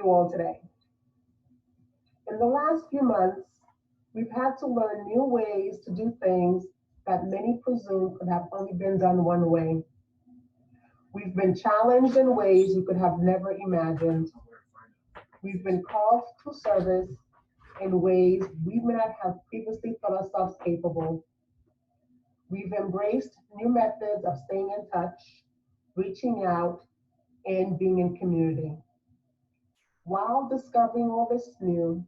all today. In the last few months, we've had to learn new ways to do things that many presume could have only been done one way. We've been challenged in ways we could have never imagined. We've been called to service in ways we may not have previously thought ourselves capable. We've embraced new methods of staying in touch, reaching out, and being in community. While discovering all this new,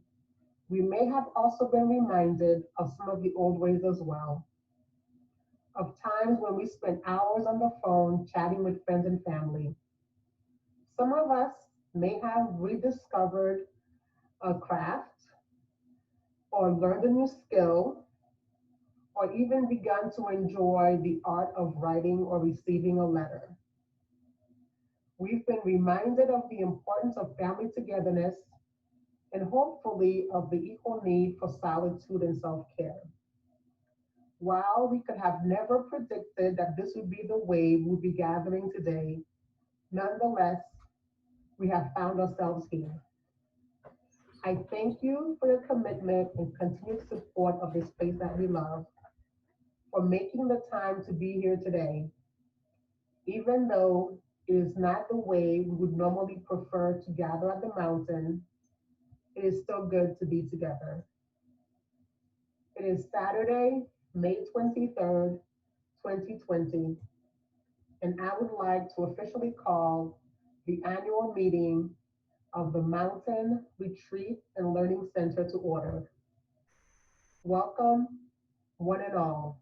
we may have also been reminded of some of the old ways as well, of times when we spent hours on the phone chatting with friends and family. Some of us may have rediscovered a craft or learned a new skill or even begun to enjoy the art of writing or receiving a letter. We've been reminded of the importance of family togetherness and hopefully of the equal need for solitude and self-care. While we could have never predicted that this would be the way we'd be gathering today, nonetheless, we have found ourselves here. I thank you for your commitment and continued support of this space that we love, for making the time to be here today. Even though it is not the way we would normally prefer to gather at the mountain, it is still good to be together. It is Saturday, May 23rd, 2020, and I would like to officially call the annual meeting of the Mountain Retreat and Learning Center to order. Welcome, one and all.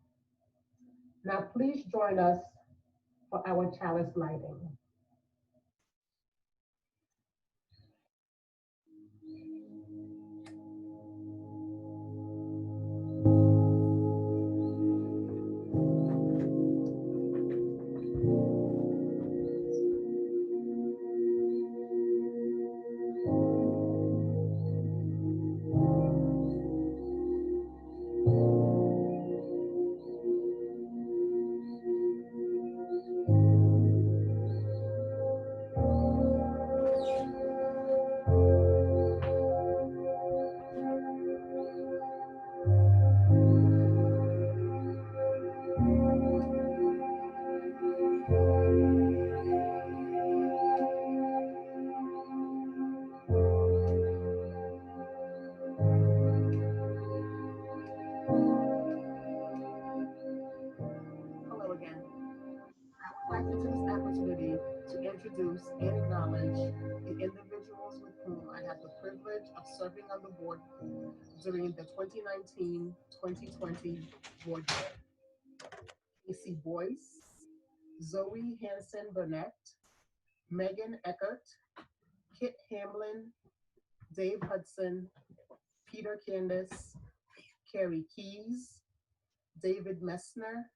Now please join us for our chalice lighting. Hello again. I would like to take this opportunity to introduce and acknowledge the individuals with whom I had the privilege of serving on the board during the 2019-2020 board year. Casey Boyce, Zoe Hanson Burnett, Megan Eckert, Kit Hamlin, Dave Hudson, Peter Candace, Carrie Keys, David Messner,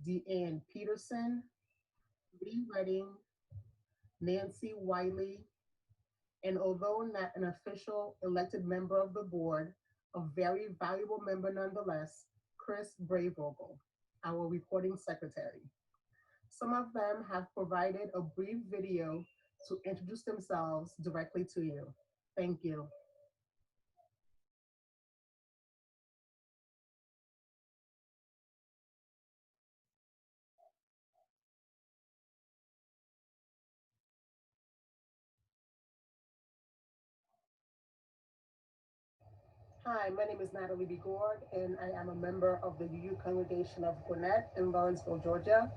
Deanne Peterson, Lee Redding, Nancy Wiley, and although not an official elected member of the board, a very valuable member nonetheless, Chris Bravogel, our recording secretary. Some of them have provided a brief video to introduce themselves directly to you. Thank you. Hi, my name is Natalie B. Gord, and I am a member of the UU Congregation of Gwinnett in Lawrenceville, Georgia.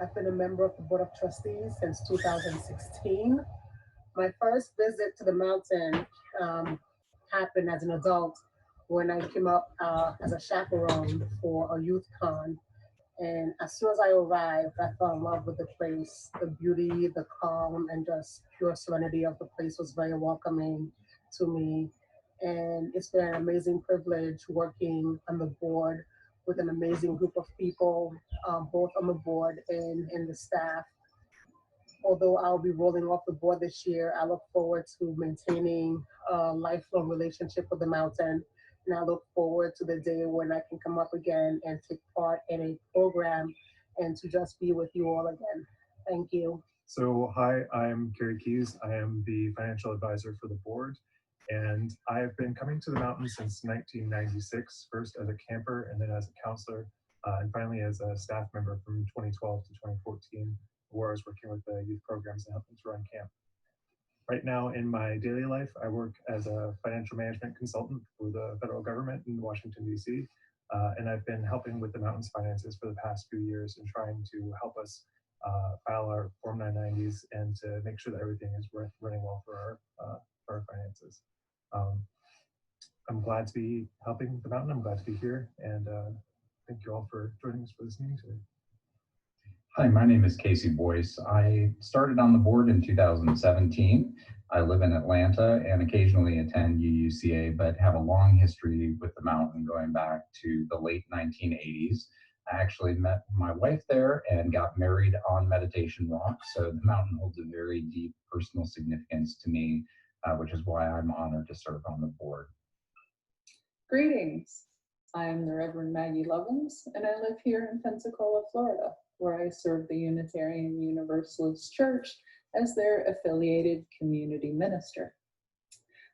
I've been a member of the Board of Trustees since 2016. My first visit to the mountain happened as an adult when I came up as a chaperone for a youth con. And as soon as I arrived, I fell in love with the place. The beauty, the calm, and just pure serenity of the place was very welcoming to me. And it's been an amazing privilege working on the board with an amazing group of people, both on the board and in the staff. Although I'll be rolling off the board this year, I look forward to maintaining a lifelong relationship with the mountain. And I look forward to the day when I can come up again and take part in a program and to just be with you all again. Thank you. So hi, I'm Kerry Keys. I am the financial advisor for the board, and I've been coming to the mountains since 1996, first as a camper and then as a counselor, and finally as a staff member from 2012 to 2014, where I was working with the youth programs and helping to run camp. Right now in my daily life, I work as a financial management consultant for the federal government in Washington, D.C., and I've been helping with the mountain's finances for the past few years and trying to help us file our Form 990s and to make sure that everything is running well for our finances. I'm glad to be helping the mountain. I'm glad to be here, and thank you all for joining us for this meeting today. Hi, my name is Casey Boyce. I started on the board in 2017. I live in Atlanta and occasionally attend UUCA, but have a long history with the mountain going back to the late 1980s. I actually met my wife there and got married on Meditation Rock, so the mountain holds a very deep personal significance to me, which is why I'm honored to serve on the board. Greetings. I'm the Reverend Maggie Lovins, and I live here in Pensacola, Florida, where I serve the Unitarian Universalist Church as their affiliated community minister.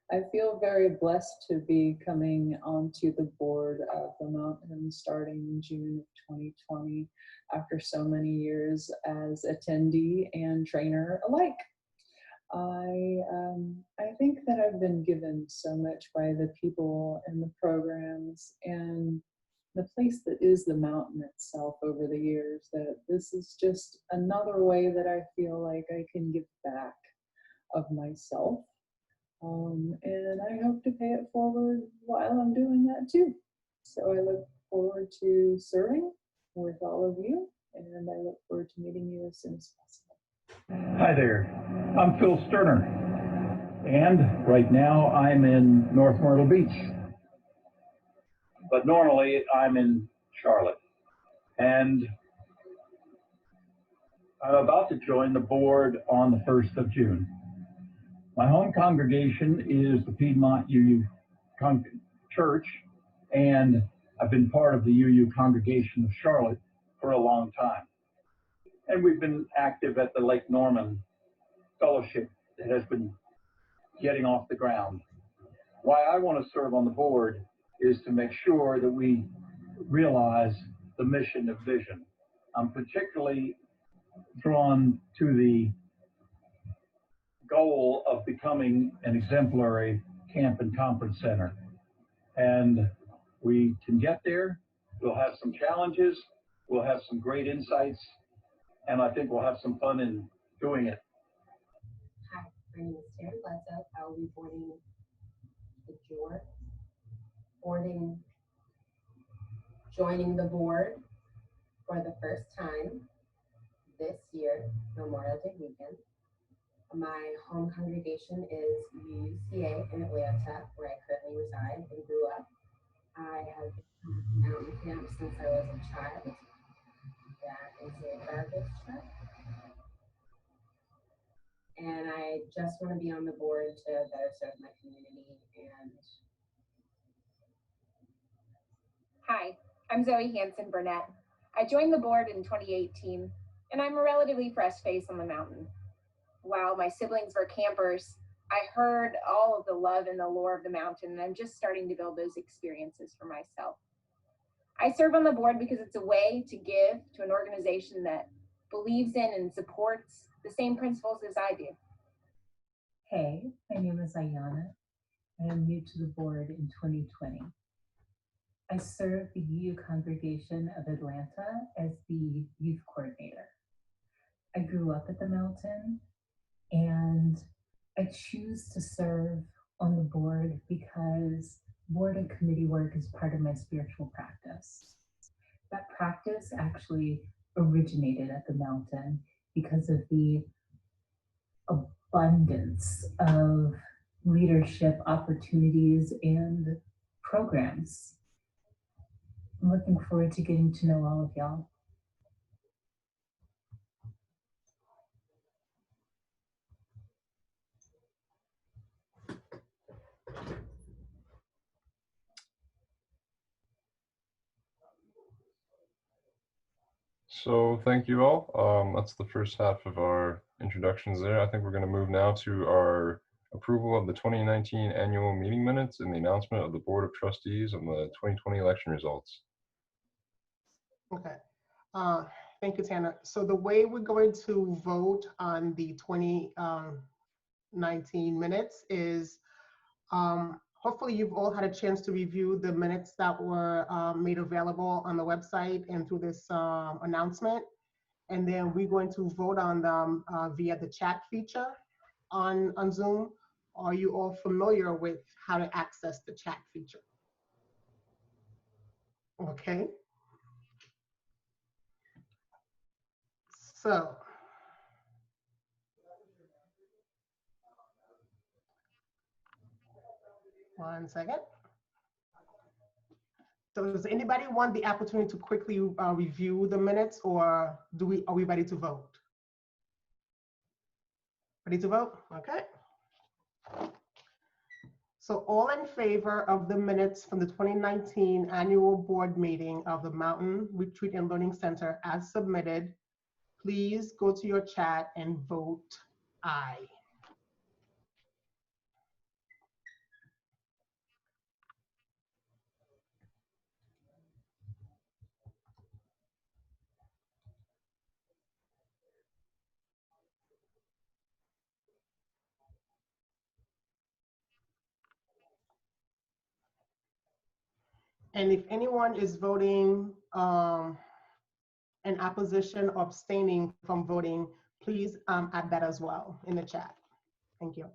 I feel very blessed to be coming onto the board of the mountain starting in June of 2020 after so many years as attendee and trainer alike. I think that I've been given so much by the people and the programs and the place that is the mountain itself over the years, that this is just another way that I feel like I can give back of myself. And I hope to pay it forward while I'm doing that too. So I look forward to serving with all of you, and I look forward to meeting you as soon as possible. Hi there, I'm Phil Sterner, and right now I'm in North Myrtle Beach. But normally I'm in Charlotte, and I'm about to join the board on the 1st of June. My home congregation is the Piedmont UU Church, and I've been part of the UU congregation of Charlotte for a long time. And we've been active at the Lake Norman Fellowship that has been getting off the ground. Why I want to serve on the board is to make sure that we realize the mission of vision. I'm particularly drawn to the goal of becoming an exemplary camp and conference center. And we can get there. We'll have some challenges. We'll have some great insights. And I think we'll have some fun in doing it. Hi, my name is Erin Thompson. I will be joining the board for the first time this year, Memorial Day weekend. My home congregation is UUCA in Atlanta, where I currently reside and grew up. I have been at mountain camp since I was a child. That is a garbage truck. And I just want to be on the board to better serve my community. And hi, I'm Zoe Hanson Burnett. I joined the board in 2018, and I'm a relatively fresh face on the mountain. While my siblings were campers, I heard all of the love and the lore of the mountain, and I'm just starting to build those experiences for myself. I serve on the board because it's a way to give to an organization that believes in and supports the same principles as I do. Hey, my name is Ayana. I am new to the board in 2020. I serve the UU congregation of Atlanta as the youth coordinator. I grew up at the mountain, and I choose to serve on the board because board and committee work is part of my spiritual practice. That practice actually originated at the mountain because of the abundance of leadership opportunities and programs. I'm looking forward to getting to know all of y'all. So thank you all. That's the first half of our introductions there. I think we're going to move now to our approval of the 2019 annual meeting minutes and the announcement of the Board of Trustees on the 2020 election results. Okay. Thank you, Tanner. So the way we're going to vote on the 2019 minutes is, hopefully you've all had a chance to review the minutes that were made available on the website and through this announcement. And then we're going to vote on them via the chat feature on Zoom. Are you all familiar with how to access the chat feature? Okay. So, one second. So does anybody want the opportunity to quickly review the minutes, or are we ready to vote? Ready to vote? Okay. So all in favor of the minutes from the 2019 annual board meeting of the Mountain Retreat and Learning Center as submitted, please go to your chat and vote aye. And if anyone is voting in opposition or abstaining from voting, please add that as well in the chat. Thank you.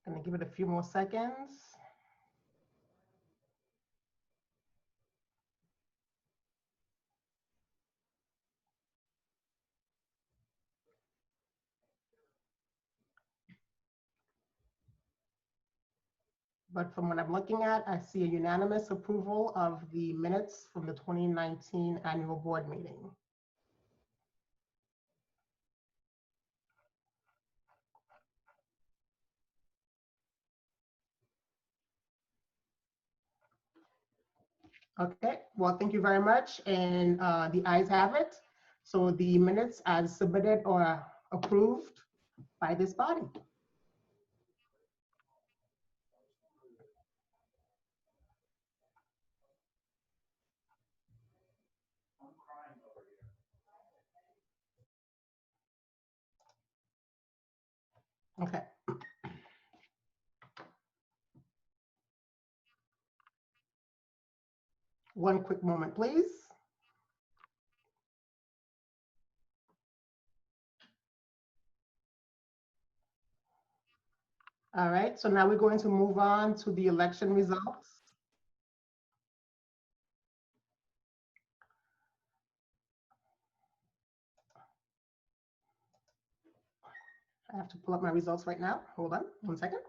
Gonna give it a few more seconds. But from what I'm looking at, I see a unanimous approval of the minutes from the 2019 annual board meeting. Okay, well, thank you very much. And the ayes have it. So the minutes as submitted or approved by this body. Okay. One quick moment, please. All right, so now we're going to move on to the election results. I have to pull up my results right now. Hold on one second.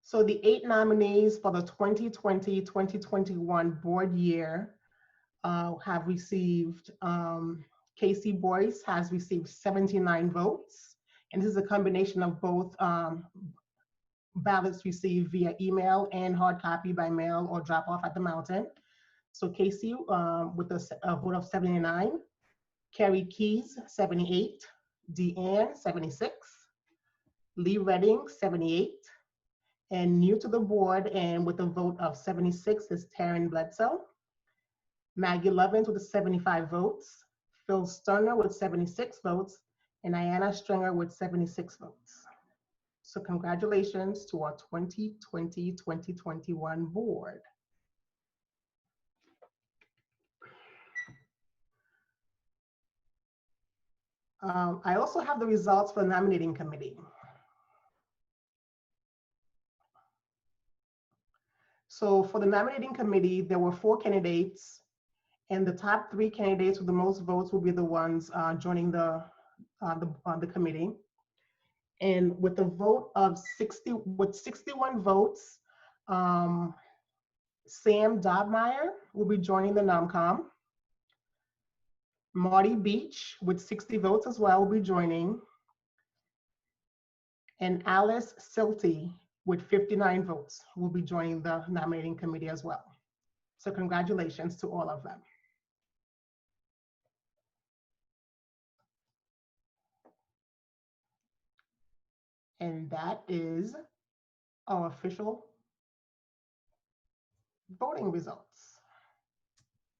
So the 8 nominees for the 2020-2021 board year have received, Casey Boyce has received 79 votes. And this is a combination of both ballots received via email and hard copy by mail or drop off at the Mountain. So Casey with a vote of 79, Carrie Keys, 78, Deanne, 76, Lee Redding, 78, and new to the board and with a vote of 76 is Taryn Bledsoe. Maggie Lovins with 75 votes, Phil Sterner with 76 votes, and Ayanna Stringer with 76 votes. So congratulations to our 2020-2021 board. I also have the results for the nominating committee. So for the nominating committee, there were 4 candidates, and the top 3 candidates with the most votes will be the ones joining the committee. And with a vote of 61 votes, Sam Dobmeyer will be joining the NomCom. Marty Beach with 60 votes as well will be joining. And Alice Silty with 59 votes will be joining the nominating committee as well. So congratulations to all of them. And that is our official voting results.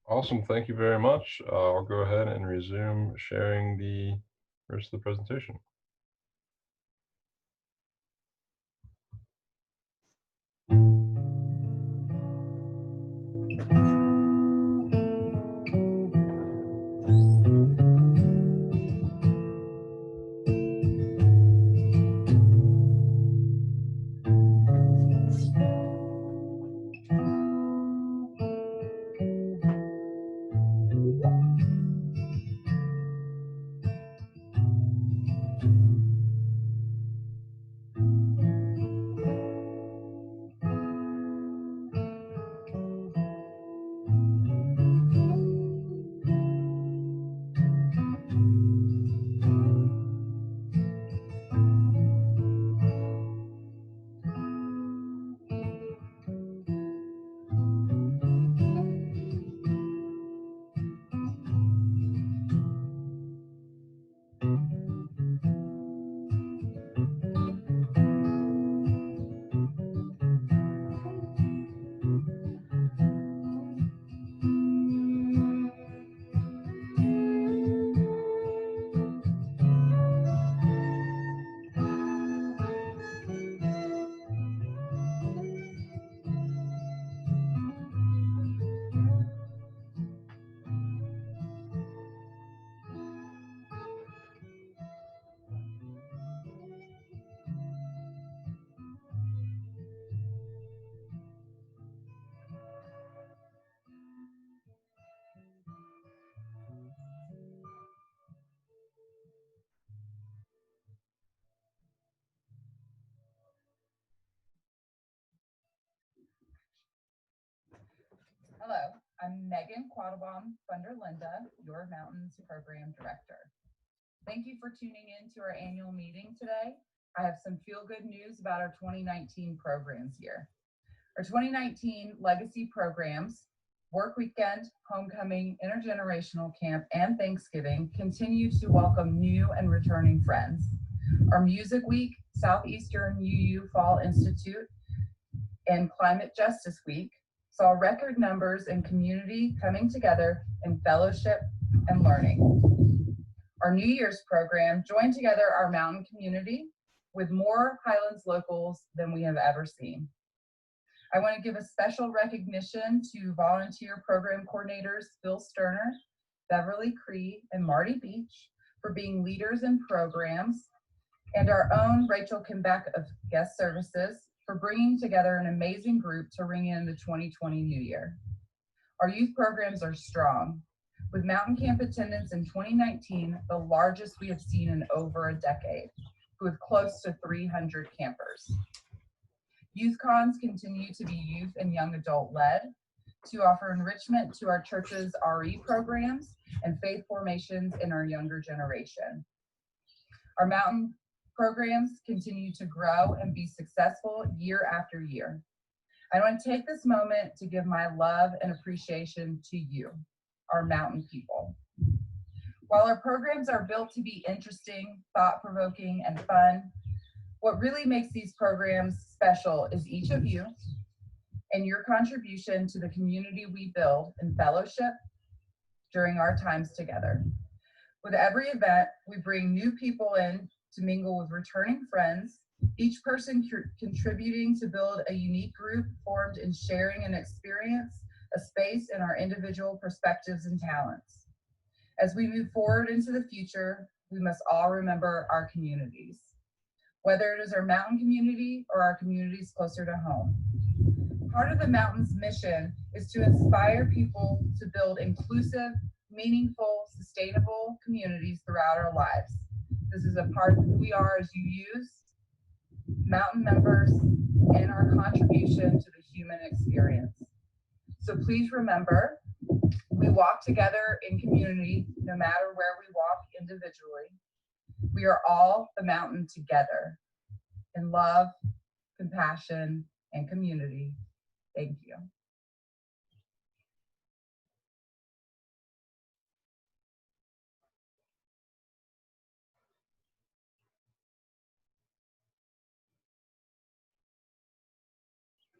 Awesome. Thank you very much. I'll go ahead and resume sharing the rest of the presentation. Hello, I'm Megan Quattlebaum Funderlinda, your Mountains Program Director. Thank you for tuning in to our annual meeting today. I have some feel-good news about our 2019 programs here. Our 2019 legacy programs, Work Weekend, Homecoming, Intergenerational Camp, and Thanksgiving continue to welcome new and returning friends. Our Music Week, Southeastern UU Fall Institute, and Climate Justice Week saw record numbers in community coming together in fellowship and learning. Our New Year's program joined together our mountain community with more Highlands locals than we have ever seen. I want to give a special recognition to volunteer program coordinators Phil Sterner, Beverly Cree, and Marty Beach for being leaders in programs, and our own Rachel Kimbeck of Guest Services for bringing together an amazing group to ring in the 2020 New Year. Our youth programs are strong, with mountain camp attendance in 2019 the largest we have seen in over a decade, with close to 300 campers. Youth cons continue to be youth and young adult led to offer enrichment to our church's RE programs and faith formations in our younger generation. Our mountain programs continue to grow and be successful year after year. I want to take this moment to give my love and appreciation to you, our mountain people. While our programs are built to be interesting, thought-provoking, and fun, what really makes these programs special is each of you and your contribution to the community we build in fellowship during our times together. With every event, we bring new people in to mingle with returning friends, each person contributing to build a unique group formed in sharing an experience, a space in our individual perspectives and talents. As we move forward into the future, we must all remember our communities, whether it is our mountain community or our communities closer to home. Part of the Mountain's mission is to inspire people to build inclusive, meaningful, sustainable communities throughout our lives. This is a part of who we are as UUs, Mountain members, and our contribution to the human experience. So please remember, we walk together in community, no matter where we walk individually. We are all the mountain together in love, compassion, and community. Thank you.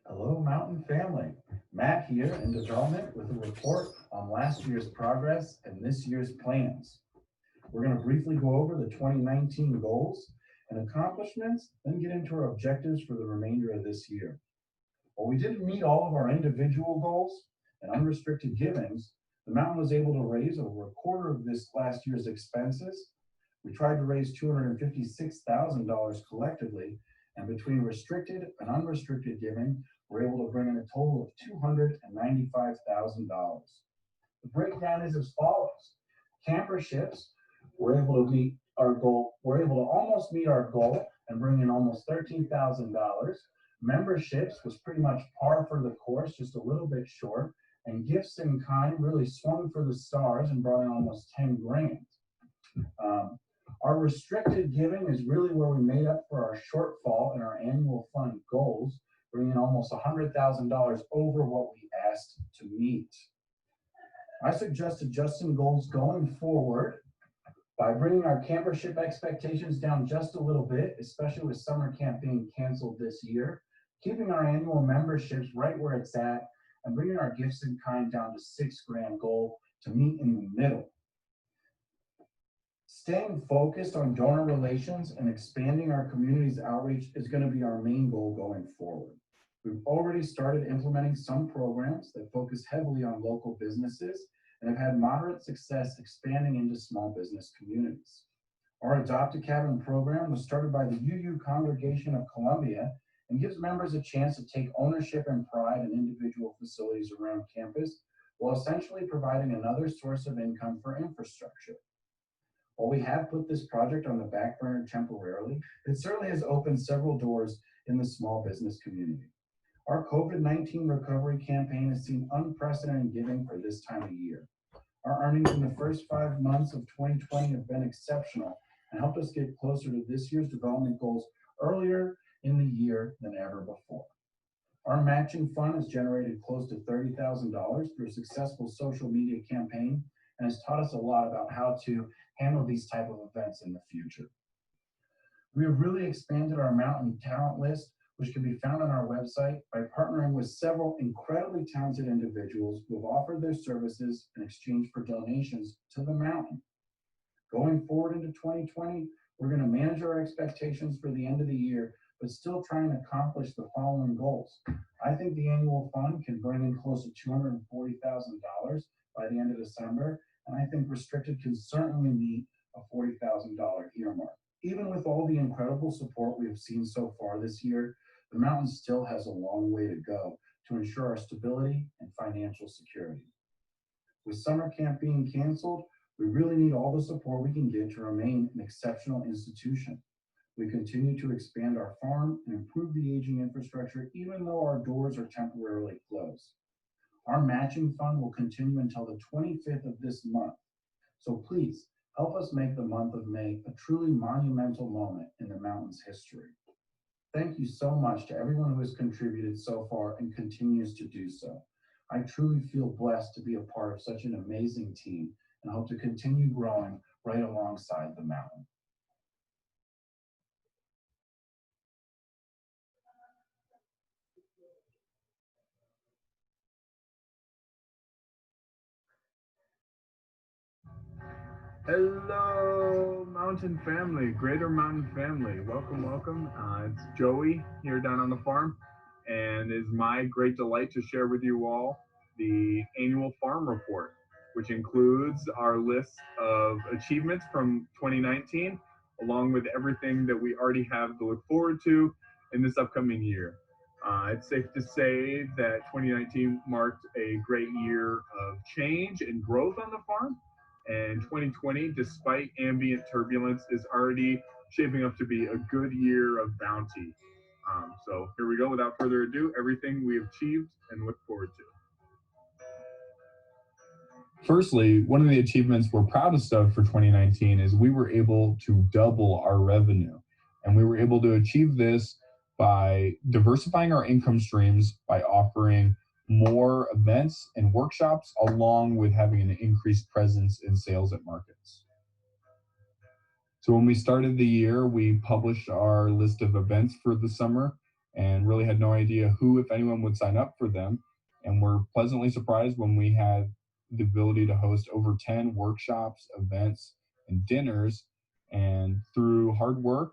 Hello, Mountain family. Matt here in development with a report on last year's progress and this year's plans. We're going to briefly go over the 2019 goals and accomplishments, then get into our objectives for the remainder of this year. While we didn't meet all of our individual goals and unrestricted givings, the Mountain was able to raise over a quarter of this last year's expenses. We tried to raise $256,000 collectively, and between restricted and unrestricted giving, we're able to bring in a total of $295,000. The breakdown is as follows. Camperships were able to meet our goal. We're able to almost meet our goal and bring in almost $13,000. Memberships was pretty much par for the course, just a little bit short. And gifts in kind really swung for the stars and brought in almost 10 grand. Our restricted giving is really where we made up for our shortfall in our annual fund goals, bringing almost $100,000 over what we asked to meet. I suggest adjusting goals going forward by bringing our campership expectations down just a little bit, especially with summer camp being canceled this year, keeping our annual memberships right where it's at, and bringing our gifts in kind down to $6 grand goal to meet in the middle. Staying focused on donor relations and expanding our community's outreach is going to be our main goal going forward. We've already started implementing some programs that focus heavily on local businesses and have had moderate success expanding into small business communities. Our Adopt a Cabin program was started by the UU Congregation of Columbia and gives members a chance to take ownership and pride in individual facilities around campus while essentially providing another source of income for infrastructure. While we have put this project on the back burner temporarily, it certainly has opened several doors in the small business community. Our COVID-19 recovery campaign has seen unprecedented giving for this time of year. Our earnings in the first 5 months of 2020 have been exceptional and helped us get closer to this year's development goals earlier in the year than ever before. Our matching fund has generated close to $30,000 through a successful social media campaign and has taught us a lot about how to handle these type of events in the future. We have really expanded our Mountain talent list, which can be found on our website, by partnering with several incredibly talented individuals who have offered their services in exchange for donations to the Mountain. Going forward into 2020, we're going to manage our expectations for the end of the year, but still try and accomplish the following goals. I think the annual fund can bring in close to $240,000 by the end of December, and I think restricted can certainly meet a $40,000 earmark. Even with all the incredible support we have seen so far this year, the Mountain still has a long way to go to ensure our stability and financial security. With summer camp being canceled, we really need all the support we can get to remain an exceptional institution. We continue to expand our farm and improve the aging infrastructure, even though our doors are temporarily closed. Our matching fund will continue until the 25th of this month. So please help us make the month of May a truly monumental moment in the Mountain's history. Thank you so much to everyone who has contributed so far and continues to do so. I truly feel blessed to be a part of such an amazing team and hope to continue growing right alongside the Mountain. Hello, Mountain family, Greater Mountain family. Welcome, welcome. It's Joey here down on the farm, and it's my great delight to share with you all the annual farm report, which includes our list of achievements from 2019, along with everything that we already have to look forward to in this upcoming year. It's safe to say that 2019 marked a great year of change and growth on the farm. And 2020, despite ambient turbulence, is already shaping up to be a good year of bounty. So here we go. Without further ado, everything we have achieved and look forward to. Firstly, one of the achievements we're proudest of for 2019 is we were able to double our revenue. And we were able to achieve this by diversifying our income streams, by offering more events and workshops, along with having an increased presence in sales at markets. So when we started the year, we published our list of events for the summer and really had no idea who, if anyone, would sign up for them. And we're pleasantly surprised when we had the ability to host over 10 workshops, events, and dinners. And through hard work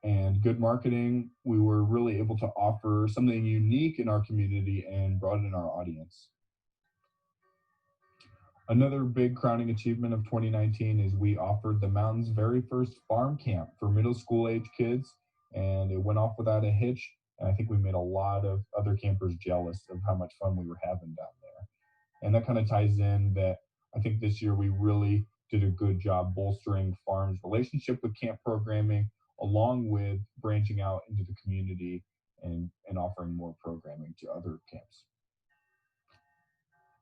and good marketing, we were really able to offer something unique in our community and broaden our audience. Another big crowning achievement of 2019 is we offered the mountain's very first farm camp for middle school age kids, and it went off without a hitch. And I think we made a lot of other campers jealous of how much fun we were having down there. And that kind of ties in that I think this year we really did a good job bolstering farm's relationship with camp programming, along with branching out into the community and offering more programming to other camps.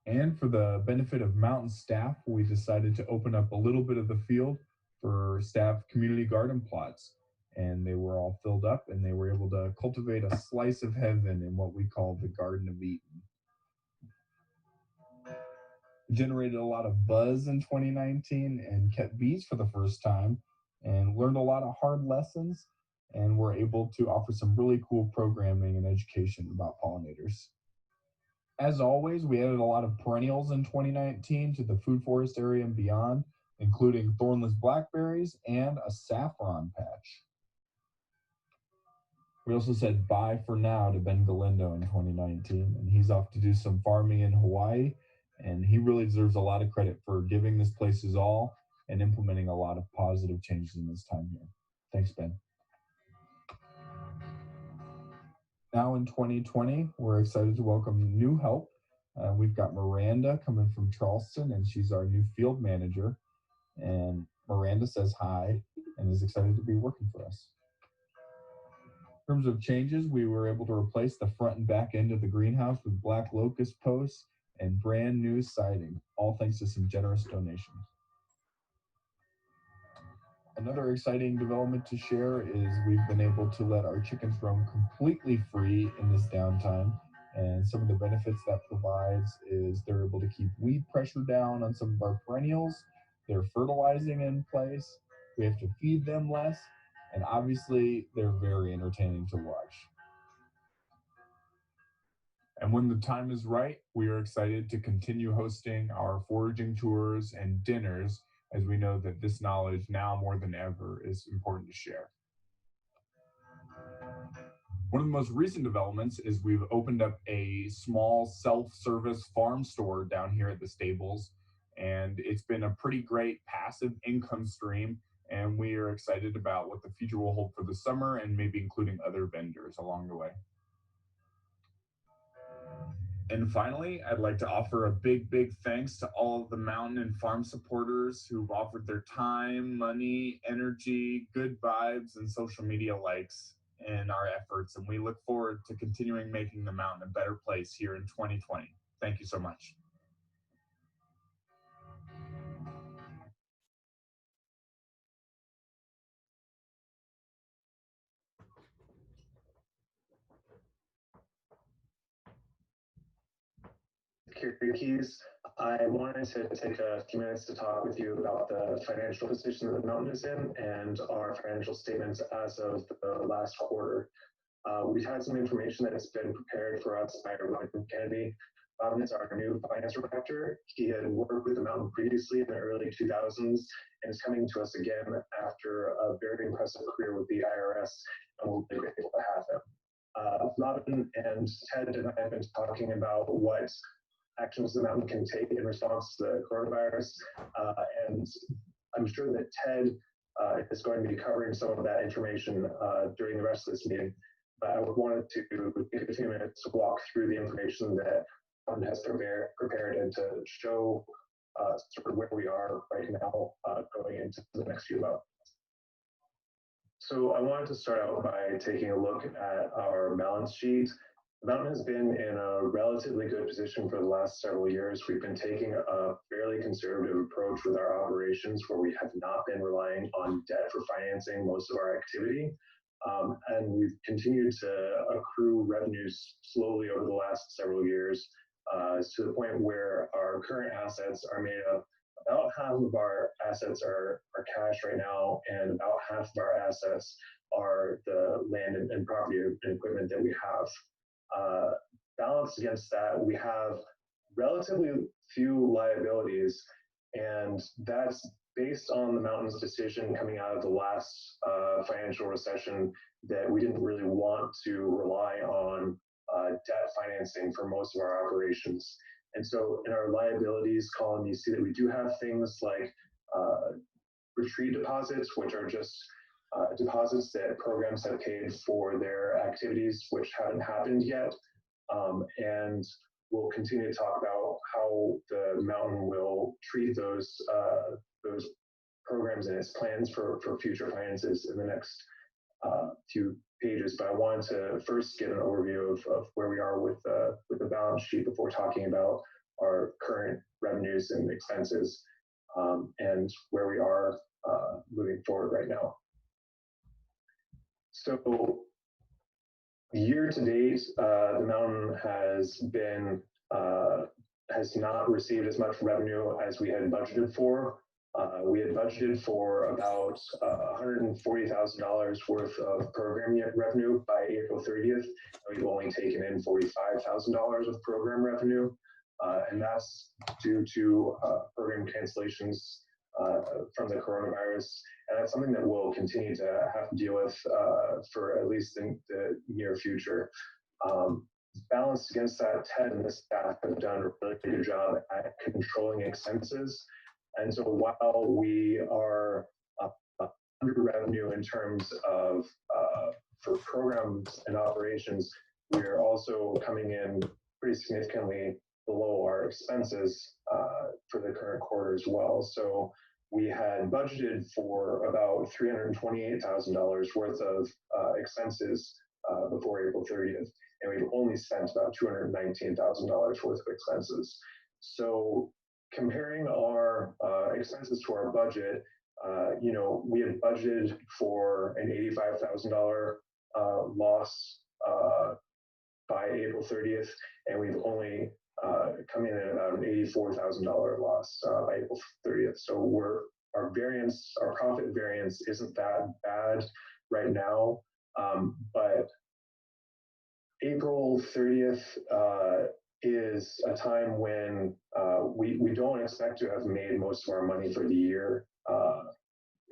And for the benefit of mountain staff, we decided to open up a little bit of the field for staff community garden plots. And they were all filled up and they were able to cultivate a slice of heaven in what we call the Garden of Eden. We generated a lot of buzz in 2019 and kept bees for the first time and learned a lot of hard lessons, and were able to offer some really cool programming and education about pollinators. As always, we added a lot of perennials in 2019 to the food forest area and beyond, including thornless blackberries and a saffron patch. We also said bye for now to Ben Galindo in 2019, and he's off to do some farming in Hawaii, and he really deserves a lot of credit for giving this place his all and implementing a lot of positive changes in his time here. Thanks, Ben. Now in 2020, we're excited to welcome new help. We've got Miranda coming from Charleston, and she's our new field manager. And Miranda says hi and is excited to be working for us. In terms of changes, we were able to replace the front and back end of the greenhouse with black locust posts and brand new siding, all thanks to some generous donations. Another exciting development to share is we've been able to let our chickens roam completely free in this downtime. And some of the benefits that provides is they're able to keep weed pressure down on some of our perennials. They're fertilizing in place. We have to feed them less. And obviously, they're very entertaining to watch. And when the time is right, we are excited to continue hosting our foraging tours and dinners, as we know that this knowledge now more than ever is important to share. One of the most recent developments is we've opened up a small self-service farm store down here at the stables, and it's been a pretty great passive income stream, and we are excited about what the future will hold for the summer and maybe including other vendors along the way. And finally, I'd like to offer a big thanks to all of the mountain and farm supporters who've offered their time, money, energy, good vibes, and social media likes in our efforts. And we look forward to continuing making the mountain a better place here in 2020. Thank you so much. Carrie Keys. I wanted to take a few minutes to talk with you about the financial position that the mountain is in and our financial statements as of the last quarter. We've had some information that has been prepared for us by Robin Kennedy. Robin is our new finance director. He had worked with the mountain previously in the early 2000s and is coming to us again after a very impressive career with the IRS, and we'll be grateful to have him. Robin and Ted and I have been talking about what actions the mountain can take in response to the coronavirus. And I'm sure that Ted is going to be covering some of that information during the rest of this meeting. I wanted to take a few minutes to walk through the information that Mountain has prepared and to show sort of where we are right now going into the next few months. So I wanted to start out by taking a look at our balance sheet. The Mountain has been in a relatively good position for the last several years. We've been taking a fairly conservative approach with our operations, where we have not been relying on debt for financing most of our activity. And we've continued to accrue revenues slowly over the last several years to the point where our current assets are made up. About half of our assets are cash right now, and about half of our assets are the land and property and equipment that we have. Balanced against that, we have relatively few liabilities, and that's based on the Mountain's decision coming out of the last financial recession that we didn't really want to rely on debt financing for most of our operations. And so in our liabilities column, you see that we do have things like retreat deposits, which are just deposits that programs have paid for their activities, which haven't happened yet. And we'll continue to talk about how the Mountain will treat those programs and its plans for future finances in the next few pages. But I wanted to first get an overview of where we are with the balance sheet before talking about our current revenues and expenses and where we are moving forward right now. So year to date, the Mountain has not received as much revenue as we had budgeted for. We had budgeted for about $140,000 worth of program revenue by April 30th. And we've only taken in $45,000 of program revenue. And that's due to program cancellations from the coronavirus. And that's something that we'll continue to have to deal with for at least in the near future. Balanced against that, Ted and the staff have done a really good job at controlling expenses. And so while we are under revenue in terms of for programs and operations, we're also coming in pretty significantly below our expenses for the current quarter as well. So we had budgeted for about $328,000 worth of expenses before April 30th, and we've only spent about $219,000 worth of expenses. So comparing our expenses to our budget, we had budgeted for an $85,000 loss by April 30th, and we've only come in at about an $84,000 loss by April 30th. So our profit variance isn't that bad right now, but April 30th is a time when we don't expect to have made most of our money for the year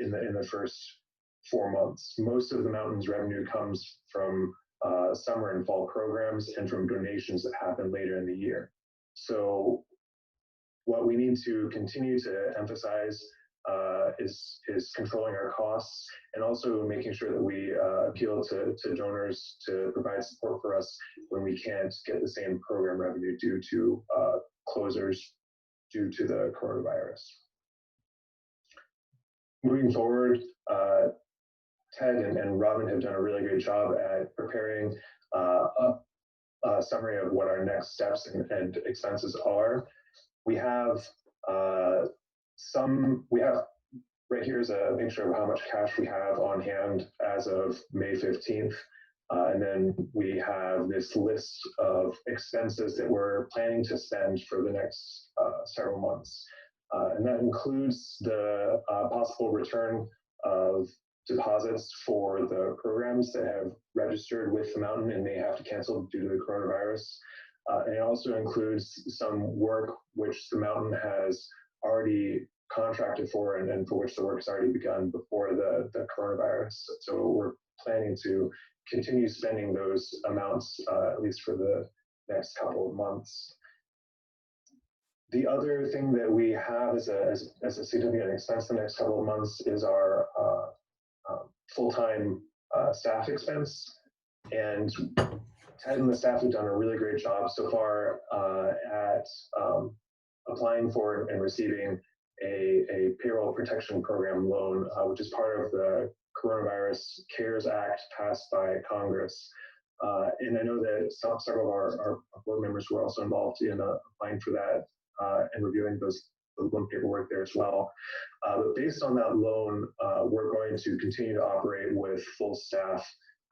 in the first 4 months. Most of the Mountain's revenue comes from summer and fall programs and from donations that happen later in the year. So what we need to continue to emphasize is controlling our costs, and also making sure that we appeal to donors to provide support for us when we can't get the same program revenue due to closures due to the coronavirus. Moving forward, Ted and Robin have done a really great job at preparing a summary of what our next steps and expenses are. We have right here is a picture of how much cash we have on hand as of May 15th. And then we have this list of expenses that we're planning to spend for the next several months. And that includes the possible return of deposits for the programs that have registered with the Mountain and may have to cancel due to the coronavirus. And it also includes some work which the Mountain has already contracted for and for which the work's already begun before the coronavirus. So we're planning to continue spending those amounts at least for the next couple of months. The other thing that we have as a significant expense the next couple of months is our full-time staff expense. And Ted and the staff have done a really great job so far at applying for and receiving a payroll protection program loan, which is part of the Coronavirus CARES Act passed by Congress. And I know that several of our board members were also involved in applying for that and reviewing the loan paperwork there as well. But based on that loan, we're going to continue to operate with full staff,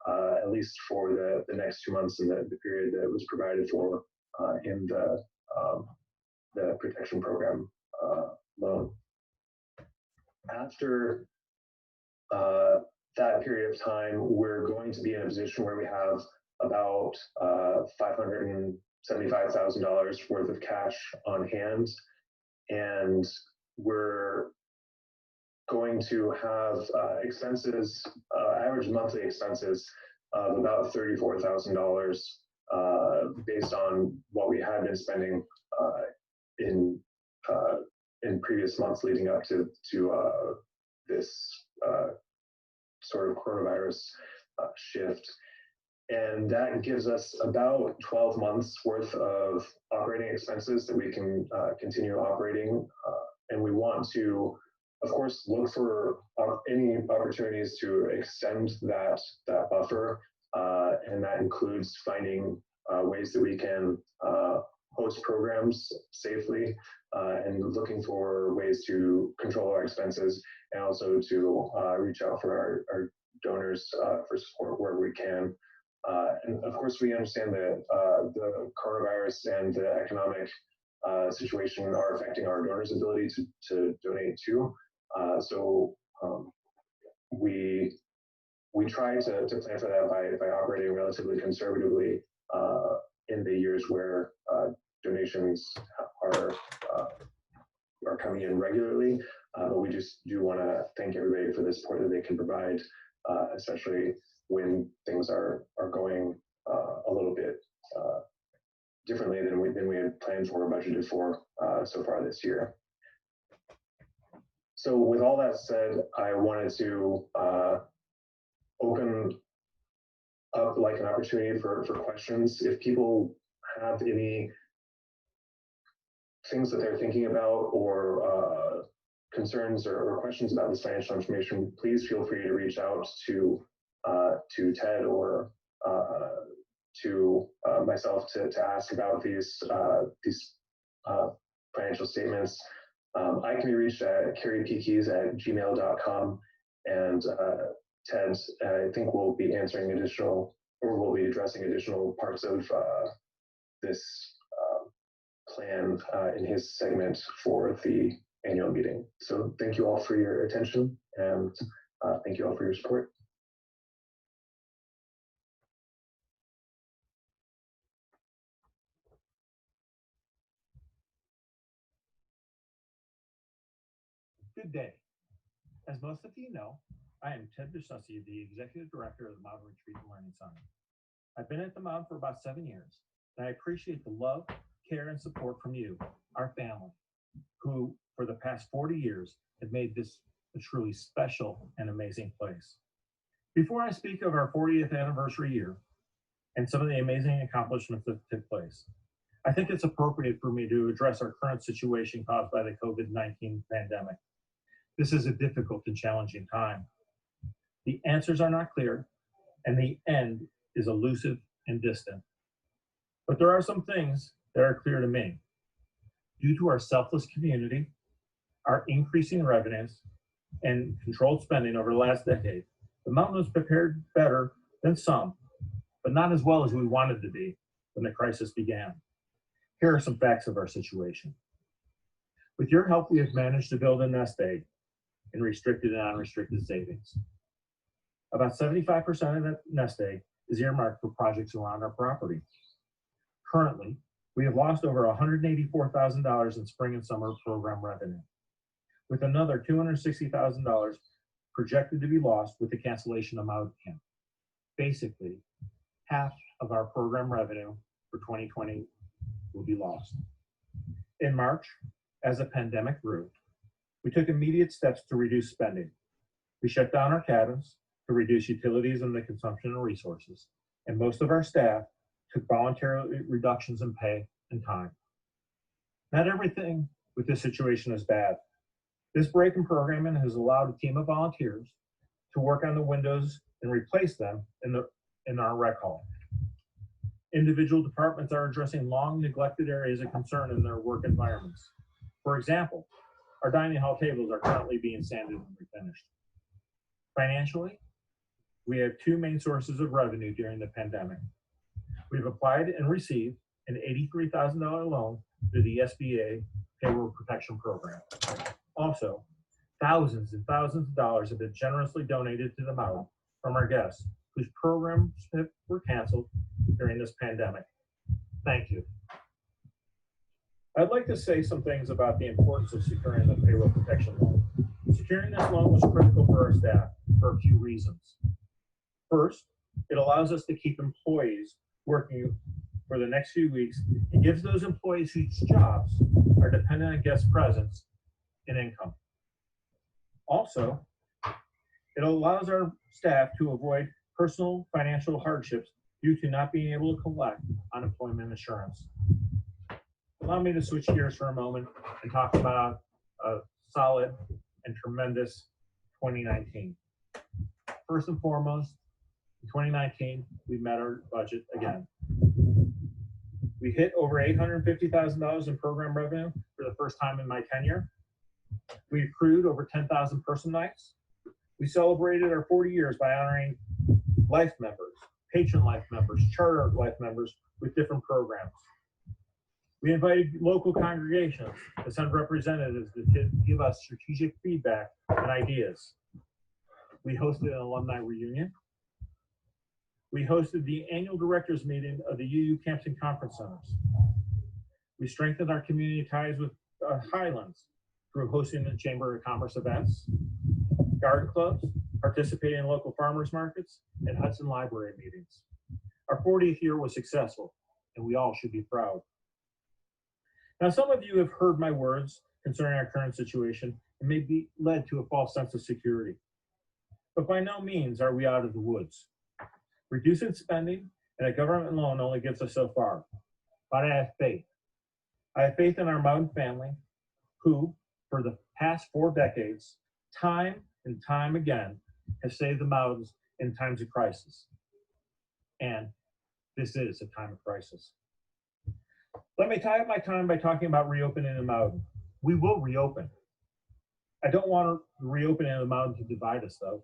at least for the next 2 months in the period that was provided for in the protection program loan. After that period of time, we're going to be in a position where we have about $575,000 worth of cash on hand, and we're going to have expenses, average monthly expenses of about $34,000 based on what we had been spending in previous months leading up to this sort of coronavirus shift. And that gives us about 12 months worth of operating expenses that we can continue operating. And we want to, of course, look for any opportunities to extend that buffer. And that includes finding ways that we can host programs safely and looking for ways to control our expenses, and also to reach out for our donors for support where we can. And of course, we understand that the coronavirus and the economic situation are affecting our donors' ability to donate too. So we try to plan for that by operating relatively conservatively in the years where donations are coming in regularly. But we just do want to thank everybody for the support that they can provide, especially when things are going a little bit differently than we had planned for or budgeted for so far this year. So with all that said, I wanted to open up like an opportunity for questions. If people have any things that they're thinking about or concerns or questions about this financial information, please feel free to reach out to Ted or to myself to ask about these financial statements. I can be reached at carriepkeys@gmail.com, and Ted, I think we'll be answering additional, or we'll be addressing additional parts of this plan in his segment for the annual meeting. So thank you all for your attention, and thank you all for your support. Good day. As most of you know, I am Ted Dusussy, the Executive Director of the Mountain Retreat and Learning Center. I've been at the Mountain for about 7 years, and I appreciate the love, care, and support from you, our family, who for the past 40 years have made this a truly special and amazing place. Before I speak of our 40th anniversary year and some of the amazing accomplishments that took place, I think it's appropriate for me to address our current situation caused by the COVID-19 pandemic. This is a difficult and challenging time. The answers are not clear, and the end is elusive and distant. But there are some things that are clear to me. Due to our selfless community, our increasing revenues, and controlled spending over the last decade, the Mountain was prepared better than some, but not as well as we wanted to be when the crisis began. Here are some facts of our situation. With your help, we have managed to build a nest egg in restricted and unrestricted savings. About 75% of that nest egg is earmarked for projects around our property. Currently, we have lost over $184,000 in spring and summer program revenue, with another $260,000 projected to be lost with the cancellation of Mountain Camp. Basically, half of our program revenue for 2020 will be lost. In March, as the pandemic grew, we took immediate steps to reduce spending. We shut down our cabins to reduce utilities and the consumption of resources. and most of our staff took voluntary reductions in pay and time. Not everything with this situation is bad. This break in programming has allowed a team of volunteers to work on the windows and replace them in our rec hall. Individual departments are addressing long neglected areas of concern in their work environments. For example, our dining hall tables are currently being sanded and refinished. Financially, we have two main sources of revenue during the pandemic. We've applied and received an $83,000 loan through the SBA Payroll Protection Program. Also, thousands and thousands of dollars have been generously donated to the Mountain from our guests whose programs were canceled during this pandemic. Thank you. I'd like to say some things about the importance of securing the payroll protection loan. Securing this loan was critical for our staff for a few reasons. First, it allows us to keep employees working for the next few weeks and gives those employees whose jobs are dependent on guest presence and income. Also, it allows our staff to avoid personal financial hardships due to not being able to collect unemployment insurance. Allow me to switch gears for a moment and talk about a solid and tremendous 2019. First and foremost, in 2019, we met our budget again. We hit over $850,000 in program revenue for the first time in my tenure. We accrued over 10,000 person nights. We celebrated our 40 years by honoring life members, patron life members, charter life members with different programs. We invited local congregations to send representatives to give us strategic feedback and ideas. We hosted an alumni reunion. We hosted the annual directors meeting of the UU Camps Conference Centers. We strengthened our community ties with Highlands through hosting the Chamber of Commerce events, garden clubs, participating in local farmers markets, and Hudson Library meetings. Our 40th year was successful, and we all should be proud. Now, some of you have heard my words concerning our current situation and may be led to a false sense of security. But by no means are we out of the woods. Reducing spending and a government loan only gets us so far. But I have faith. I have faith in our Mountain family, who, for the past 4 decades, time and time again, has saved the mountains in times of crisis. And this is a time of crisis. Let me tie up my time by talking about reopening the mountain. We will reopen. I don't want to reopen the mountain to divide us, though.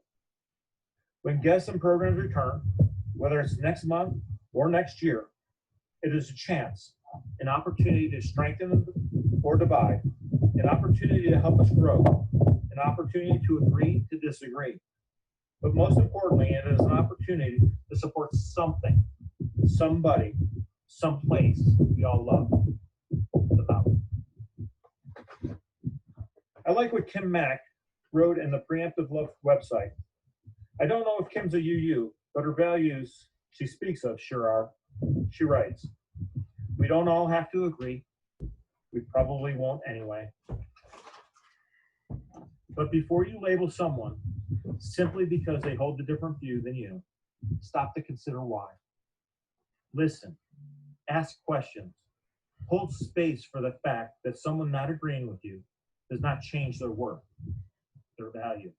When guests and programs return, whether it's next month or next year, it is a chance, an opportunity to strengthen or divide, an opportunity to help us grow, an opportunity to agree to disagree. But most importantly, it is an opportunity to support something, somebody, someplace we all love, the mountain. I like what Kim Mack wrote in the Preemptive Love website. I don't know if Kim's a UU, but her values she speaks of sure are. She writes, "We don't all have to agree. We probably won't anyway. But before you label someone simply because they hold a different view than you, stop to consider why. Listen, ask questions, hold space for the fact that someone not agreeing with you does not change their worth, their value.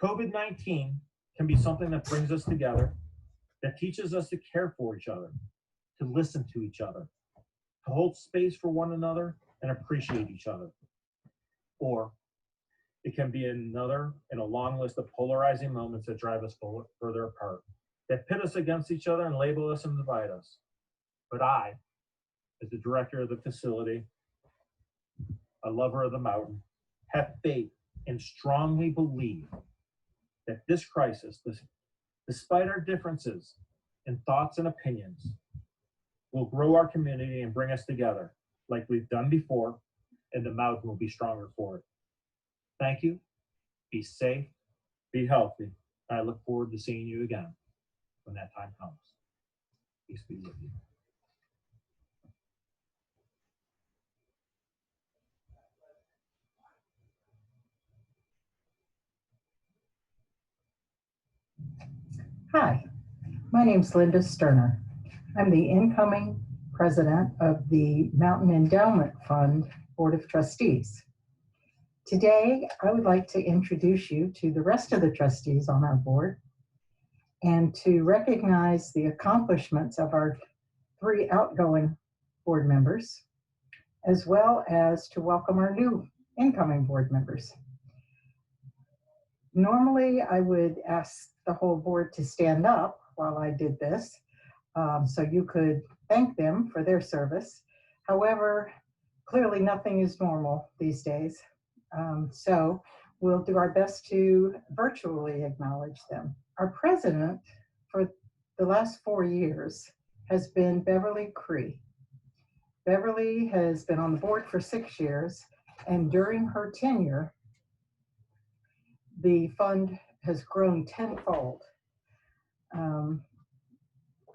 COVID-19 can be something that brings us together, that teaches us to care for each other, to listen to each other, to hold space for one another and appreciate each other. Or it can be another in a long list of polarizing moments that drive us further apart, that pit us against each other and label us and divide us. But I, as the director of the facility, a lover of the mountain, have faith and strongly believe that this crisis, despite our differences in thoughts and opinions, will grow our community and bring us together like we've done before, and the mountain will be stronger for it. Thank you. Be safe, be healthy, and I look forward to seeing you again when that time comes. Peace be with you. Hi, My name's Linda Sterner. I'm the incoming president of the Mountain Endowment Fund Board of Trustees. Today, I would like to introduce you to the rest of the trustees on our board and to recognize the accomplishments of our 3 outgoing board members, as well as to welcome our new incoming board members. Normally, I would ask the whole board to stand up while I did this, so you could thank them for their service. However, clearly nothing is normal these days. So we'll do our best to virtually acknowledge them. Our president for the last 4 years has been Beverly Cree. Beverly has been on the board for 6 years, and during her tenure, the fund has grown tenfold.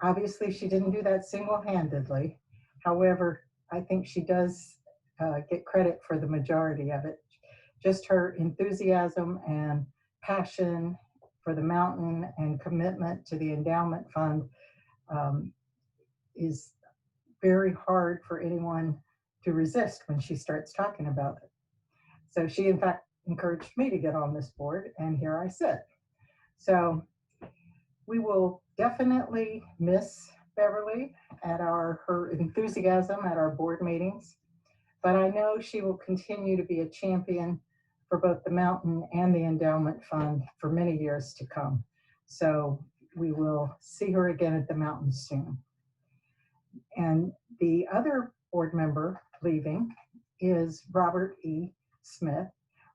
Obviously, she didn't do that single-handedly. However, I think she does get credit for the majority of it. Just her enthusiasm and passion for the mountain and commitment to the endowment fund is very hard for anyone to resist when she starts talking about it. So she, in fact, encouraged me to get on this board, and here I sit. So we will definitely miss Beverly at her enthusiasm at our board meetings, but I know she will continue to be a champion for both the mountain and the endowment fund for many years to come. So we will see her again at the mountain soon. And the other board member leaving is Robert E. Smith.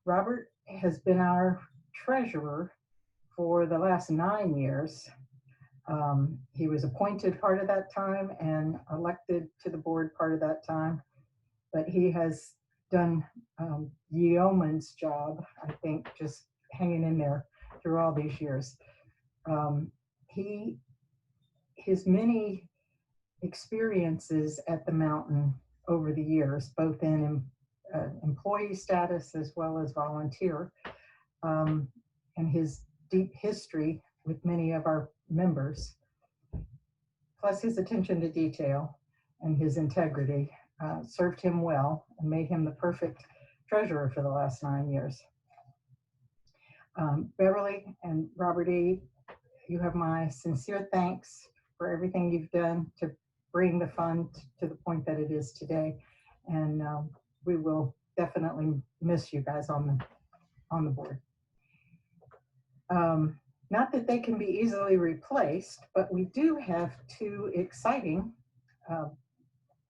Robert has been our treasurer for the last 9 years. He was appointed part of that time and elected to the board part of that time, but he has done yeoman's job, I think, just hanging in there through all these years. His many experiences at the mountain over the years, both in employee status as well as volunteer, and his deep history with many of our members, plus his attention to detail and his integrity, served him well and made him the perfect treasurer for the last 9 years. Beverly and Robert E., you have my sincere thanks for everything you've done to bring the fund to the point that it is today. And we will definitely miss you guys on the board. Not that they can be easily replaced, but we do have 2 exciting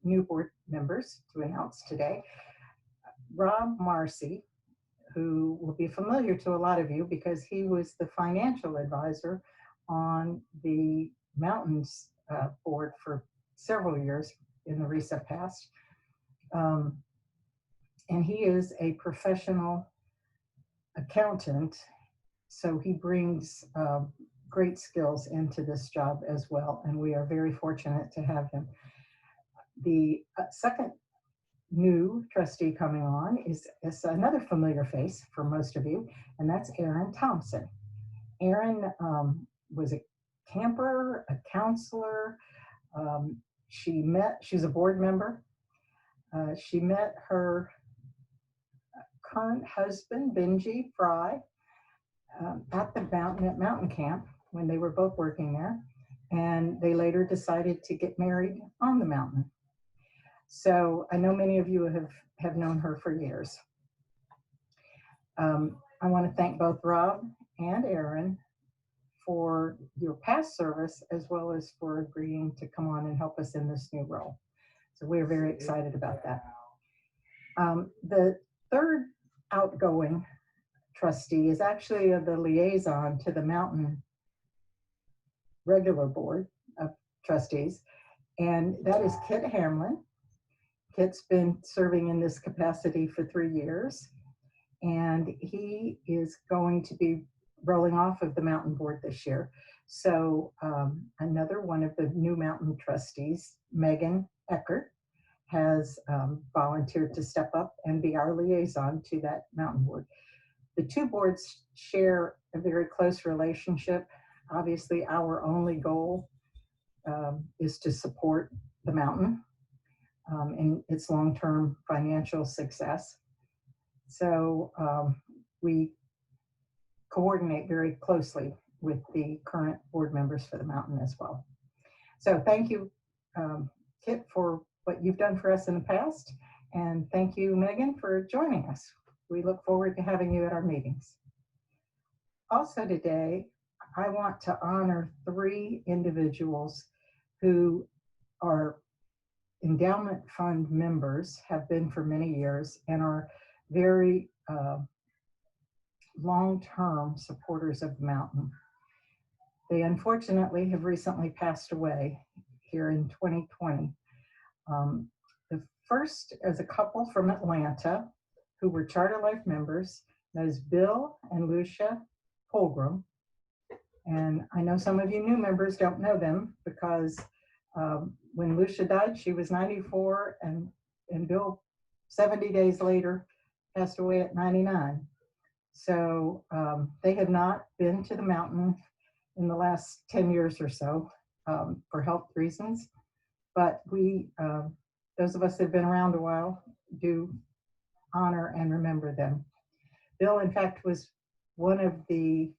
new board members to announce today. Rob Marci, who will be familiar to a lot of you because he was the financial advisor on the Mountains board for several years in the recent past. And he is a professional accountant, so he brings great skills into this job as well, and we are very fortunate to have him. The second new trustee coming on is another familiar face for most of you, and that's Erin Thompson. Erin was a camper, a counselor. She's a board member. She met her current husband, Benji Fry, at the mountain camp when they were both working there, and they later decided to get married on the mountain. So I know many of you have known her for years. I want to thank both Rob and Erin for your past service, as well as for agreeing to come on and help us in this new role. So we're very excited about that. The third outgoing trustee is actually the liaison to the mountain regular board of trustees, and that is Kit Hamlin. Kit's been serving in this capacity for 3 years, and he is going to be rolling off of the mountain board this year. So another one of the new mountain trustees, Megan Eckert, has volunteered to step up and be our liaison to that mountain board. The 2 boards share a very close relationship. Obviously, our only goal is to support the mountain in its long-term financial success. So we coordinate very closely with the current board members for the mountain as well. So thank you, Kit, for what you've done for us in the past. And thank you, Megan, for joining us. We look forward to having you at our meetings. Also today, I want to honor 3 individuals who are endowment fund members, have been for many years, and are very long-term supporters of the mountain. They unfortunately have recently passed away here in 2020. The first is a couple from Atlanta who were Charter Life members. That is Bill and Lucia Holgram. And I know some of you new members don't know them because when Lucia died, she was 94, and Bill, 70 days later, passed away at 99. So they have not been to the mountain in the last 10 years or so for health reasons. But we, those of us that have been around a while, do honor and remember them. Bill, in fact, was one of the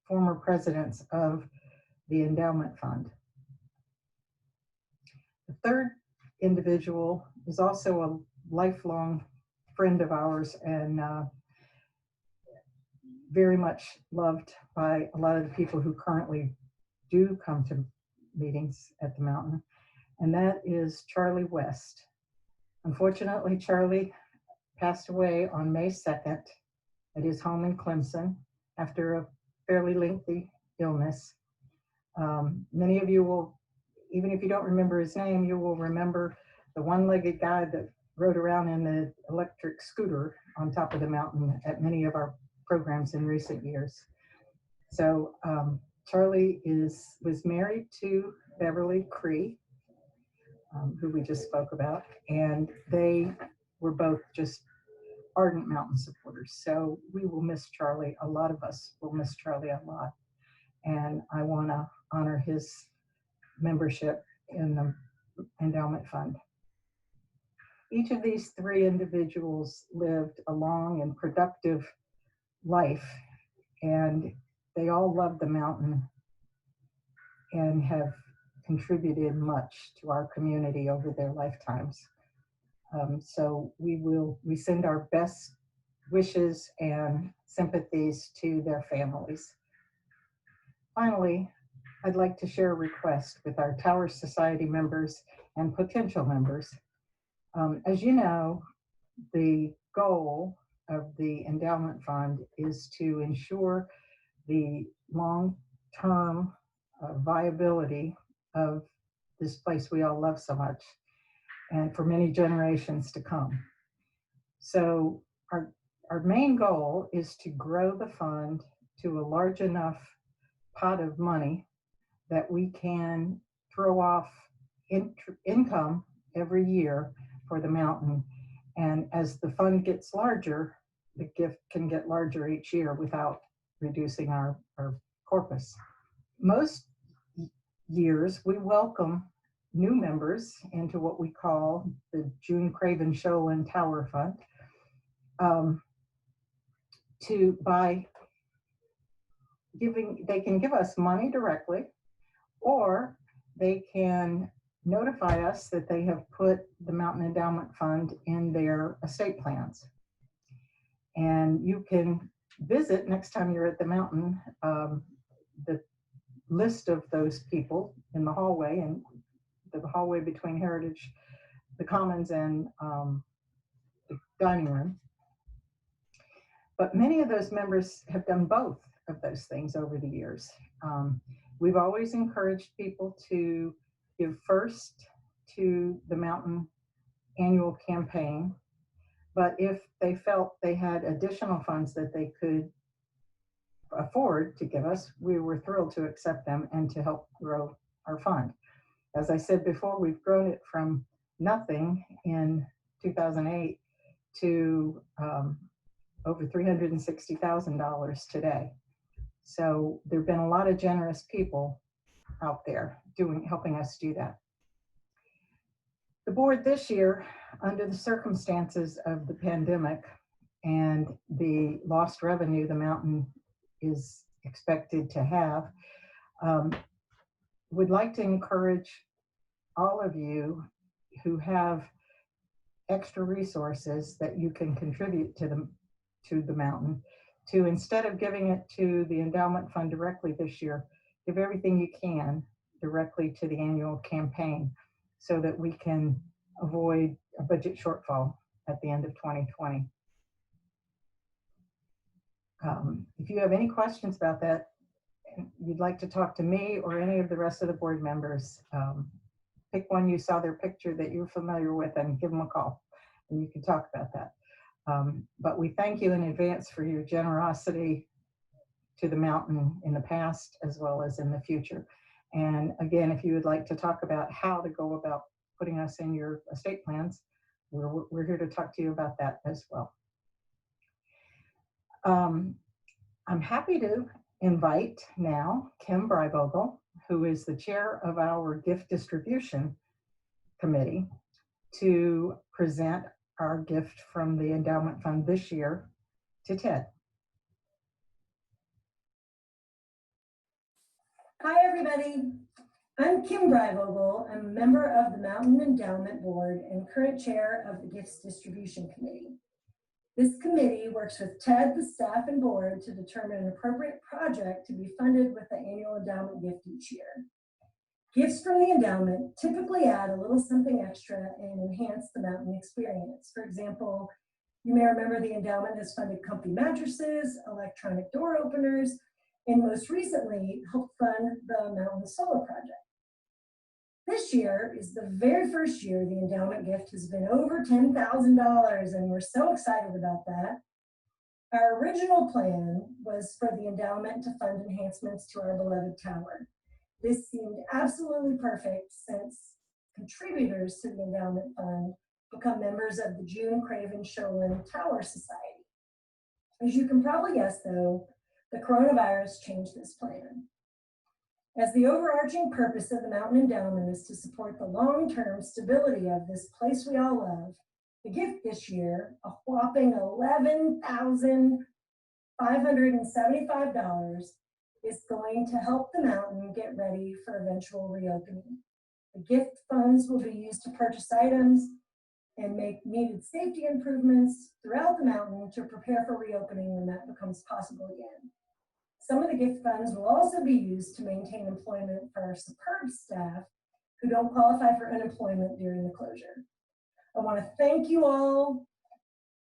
former presidents of the Endowment Fund. The third individual is also a lifelong friend of ours and very much loved by a lot of the people who currently do come to meetings at the mountain, and that is Charlie West. Unfortunately, Charlie passed away on May 2nd at his home in Clemson after a fairly lengthy illness. Many of you will, even if you don't remember his name, you will remember the one-legged guy that rode around in the electric scooter on top of the mountain at many of our programs in recent years. So Charlie was married to Beverly Cree, who we just spoke about, and they were both just ardent mountain supporters. So we will miss Charlie. A lot of us will miss Charlie a lot. And I want to honor his membership in the Endowment Fund. Each of these 3 individuals lived a long and productive life, and they all loved the mountain and have contributed much to our community over their lifetimes. So we send our best wishes and sympathies to their families. Finally, I'd like to share a request with our Tower Society members and potential members. As you know, the goal of the Endowment Fund is to ensure the long-term viability of this place we all love so much, and for many generations to come. So our main goal is to grow the fund to a large enough pot of money that we can throw off income every year for the mountain. And as the fund gets larger, the gift can get larger each year without reducing our corpus. Most years, we welcome new members into what we call the June Craven Show and Tower Fund they can give us money directly, or they can notify us that they have put the Mountain Endowment Fund in their estate plans. And you can visit next time you're at the mountain, the list of those people in the hallway, and the hallway between Heritage, the Commons, and the dining room. But many of those members have done both of those things over the years. We've always encouraged people to give first to the mountain annual campaign, but if they felt they had additional funds that they could afford to give us, we were thrilled to accept them and to help grow our fund. As I said before, we've grown it from nothing in 2008 to over $360,000 today. So there've been a lot of generous people out there helping us do that. The board this year, under the circumstances of the pandemic and the lost revenue the mountain is expected to have, would like to encourage all of you who have extra resources that you can contribute to the mountain, to, instead of giving it to the endowment fund directly this year, give everything you can directly to the annual campaign so that we can avoid a budget shortfall at the end of 2020. If you have any questions about that, and you'd like to talk to me or any of the rest of the board members, pick one you saw their picture that you're familiar with and give them a call, and you can talk about that. But we thank you in advance for your generosity to the mountain in the past as well as in the future. And again, if you would like to talk about how to go about putting us in your estate plans, we're here to talk to you about that as well. I'm happy to invite now Kim Breivogel, who is the chair of our gift distribution committee, to present our gift from the endowment fund this year to Ted. Hi, everybody. I'm Kim Breivogel. I'm a member of the Mountain Endowment Board and current chair of the Gifts Distribution Committee. This committee works with Ted, the staff, and board to determine an appropriate project to be funded with the annual endowment gift each year. Gifts from the endowment typically add a little something extra and enhance the mountain experience. For example, you may remember the endowment has funded comfy mattresses, electronic door openers, and most recently helped fund the mountain solar project. This year is the very first year the endowment gift has been over $10,000, and we're so excited about that. Our original plan was for the endowment to fund enhancements to our beloved tower. This seemed absolutely perfect since contributors to the endowment fund become members of the June Craven Sholin Tower Society. As you can probably guess, though, the coronavirus changed this plan. As the overarching purpose of the Mountain Endowment is to support the long-term stability of this place we all love, the gift this year, a whopping $11,575, is going to help the mountain get ready for eventual reopening. The gift funds will be used to purchase items and make needed safety improvements throughout the mountain to prepare for reopening when that becomes possible again. Some of the gift funds will also be used to maintain employment for our superb staff who don't qualify for unemployment during the closure. I want to thank you all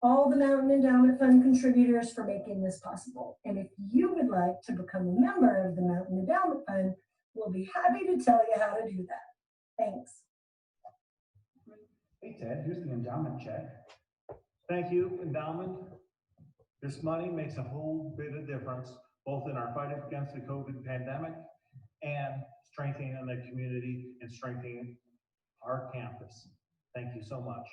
the Mountain Endowment Fund contributors for making this possible. And if you would like to become a member of the Mountain Endowment Fund, we'll be happy to tell you how to do that. Thanks. Hey Ted, here's the endowment check. Thank you, endowment. This money makes a whole bit of difference, both in our fight against the COVID pandemic and strengthening the community and strengthening our campus. Thank you so much.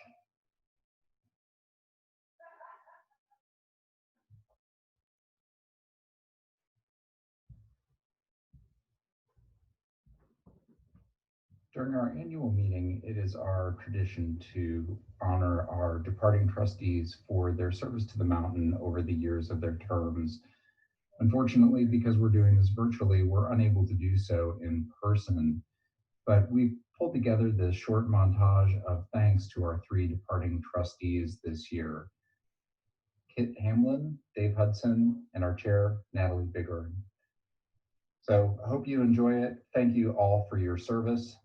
During our annual meeting, it is our tradition to honor our departing trustees for their service to the mountain over the years of their terms. Unfortunately, because we're doing this virtually, we're unable to do so in person, but we've pulled together this short montage of thanks to our 3 departing trustees this year: Kit Hamlin, Dave Hudson, and our chair, Natalie Biggern. So I hope you enjoy it. Thank you all for your service.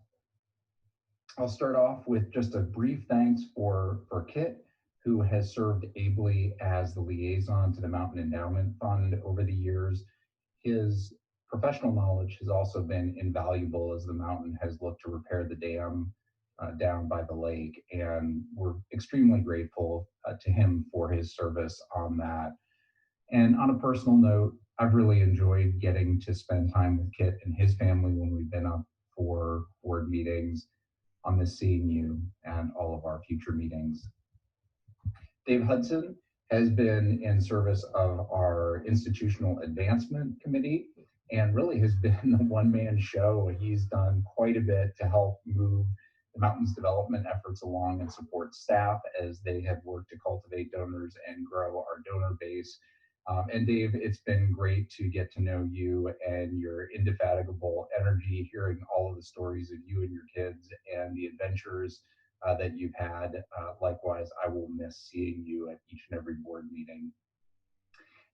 I'll start off with just a brief thanks for Kit, who has served ably as the liaison to the Mountain Endowment Fund over the years. His professional knowledge has also been invaluable as the mountain has looked to repair the dam down by the lake, and we're extremely grateful to him for his service on that. And on a personal note, I've really enjoyed getting to spend time with Kit and his family when we've been up for board meetings. On this seeing you and all of our future meetings. Dave Hudson has been in service of our institutional advancement committee and really has been the one-man show. He's done quite a bit to help move the Mountains development efforts along and support staff as they have worked to cultivate donors and grow our donor base. And Dave, it's been great to get to know you and your indefatigable energy, hearing all of the stories of you and your kids and the adventures that you've had. Likewise, I will miss seeing you at each and every board meeting.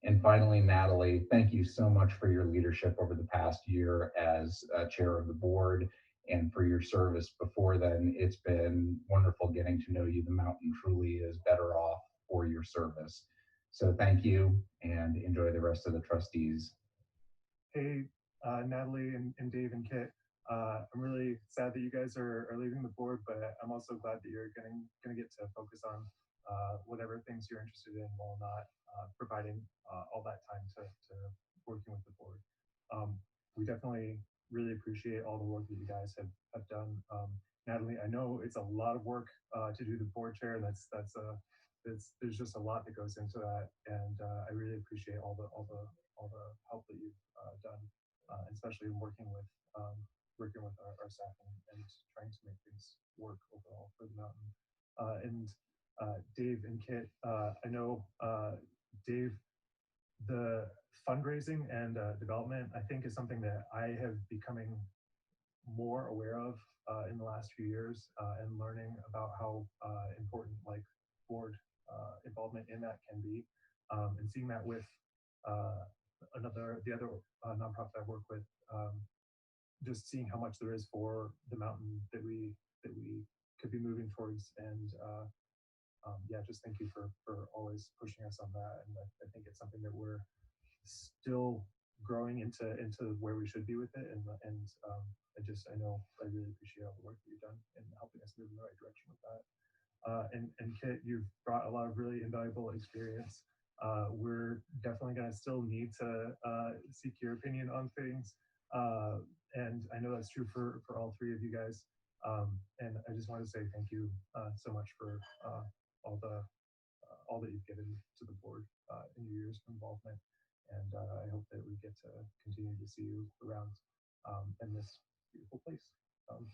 And finally, Natalie, thank you so much for your leadership over the past year as chair of the board and for your service before then. It's been wonderful getting to know you. The mountain truly is better off for your service. So thank you and enjoy the rest of the trustees. Hey, Natalie and Dave and Kit. I'm really sad that you guys are leaving the board, but I'm also glad that you're going to get to focus on whatever things you're interested in while not providing all that time to working with the board. We definitely really appreciate all the work that you guys have done. Natalie, I know it's a lot of work to do the board chair. There's just a lot that goes into that, and I really appreciate all the help that you've done, especially in working with our staff and trying to make things work overall for the mountain. And Dave and Kit, I know Dave, the fundraising and development, I think, is something that I have becoming more aware of in the last few years, and learning about how important board involvement in that can be, and seeing that with the other nonprofit I work with, just seeing how much there is for the mountain that we could be moving towards, and yeah, just thank you for always pushing us on that. And I think it's something that we're still growing into where we should be with it, and I know I really appreciate all the work that you've done in helping us move in the right direction with that. And Kit, you've brought a lot of really invaluable experience. We're definitely going to still need to seek your opinion on things, and I know that's true for all three of you guys. And I just want to say thank you so much for all that you've given to the board in your years of involvement. And I hope that we get to continue to see you around in this beautiful place.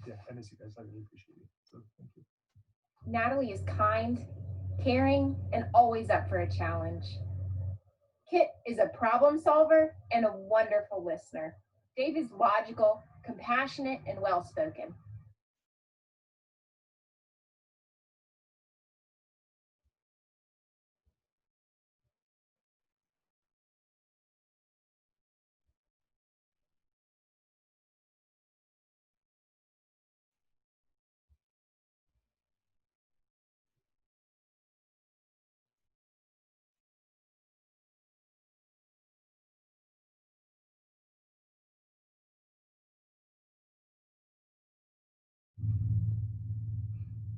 Yeah, I miss you guys. I really appreciate you. So thank you. Natalie is kind, caring, and always up for a challenge. Kit is a problem solver and a wonderful listener. Dave is logical, compassionate, and well-spoken.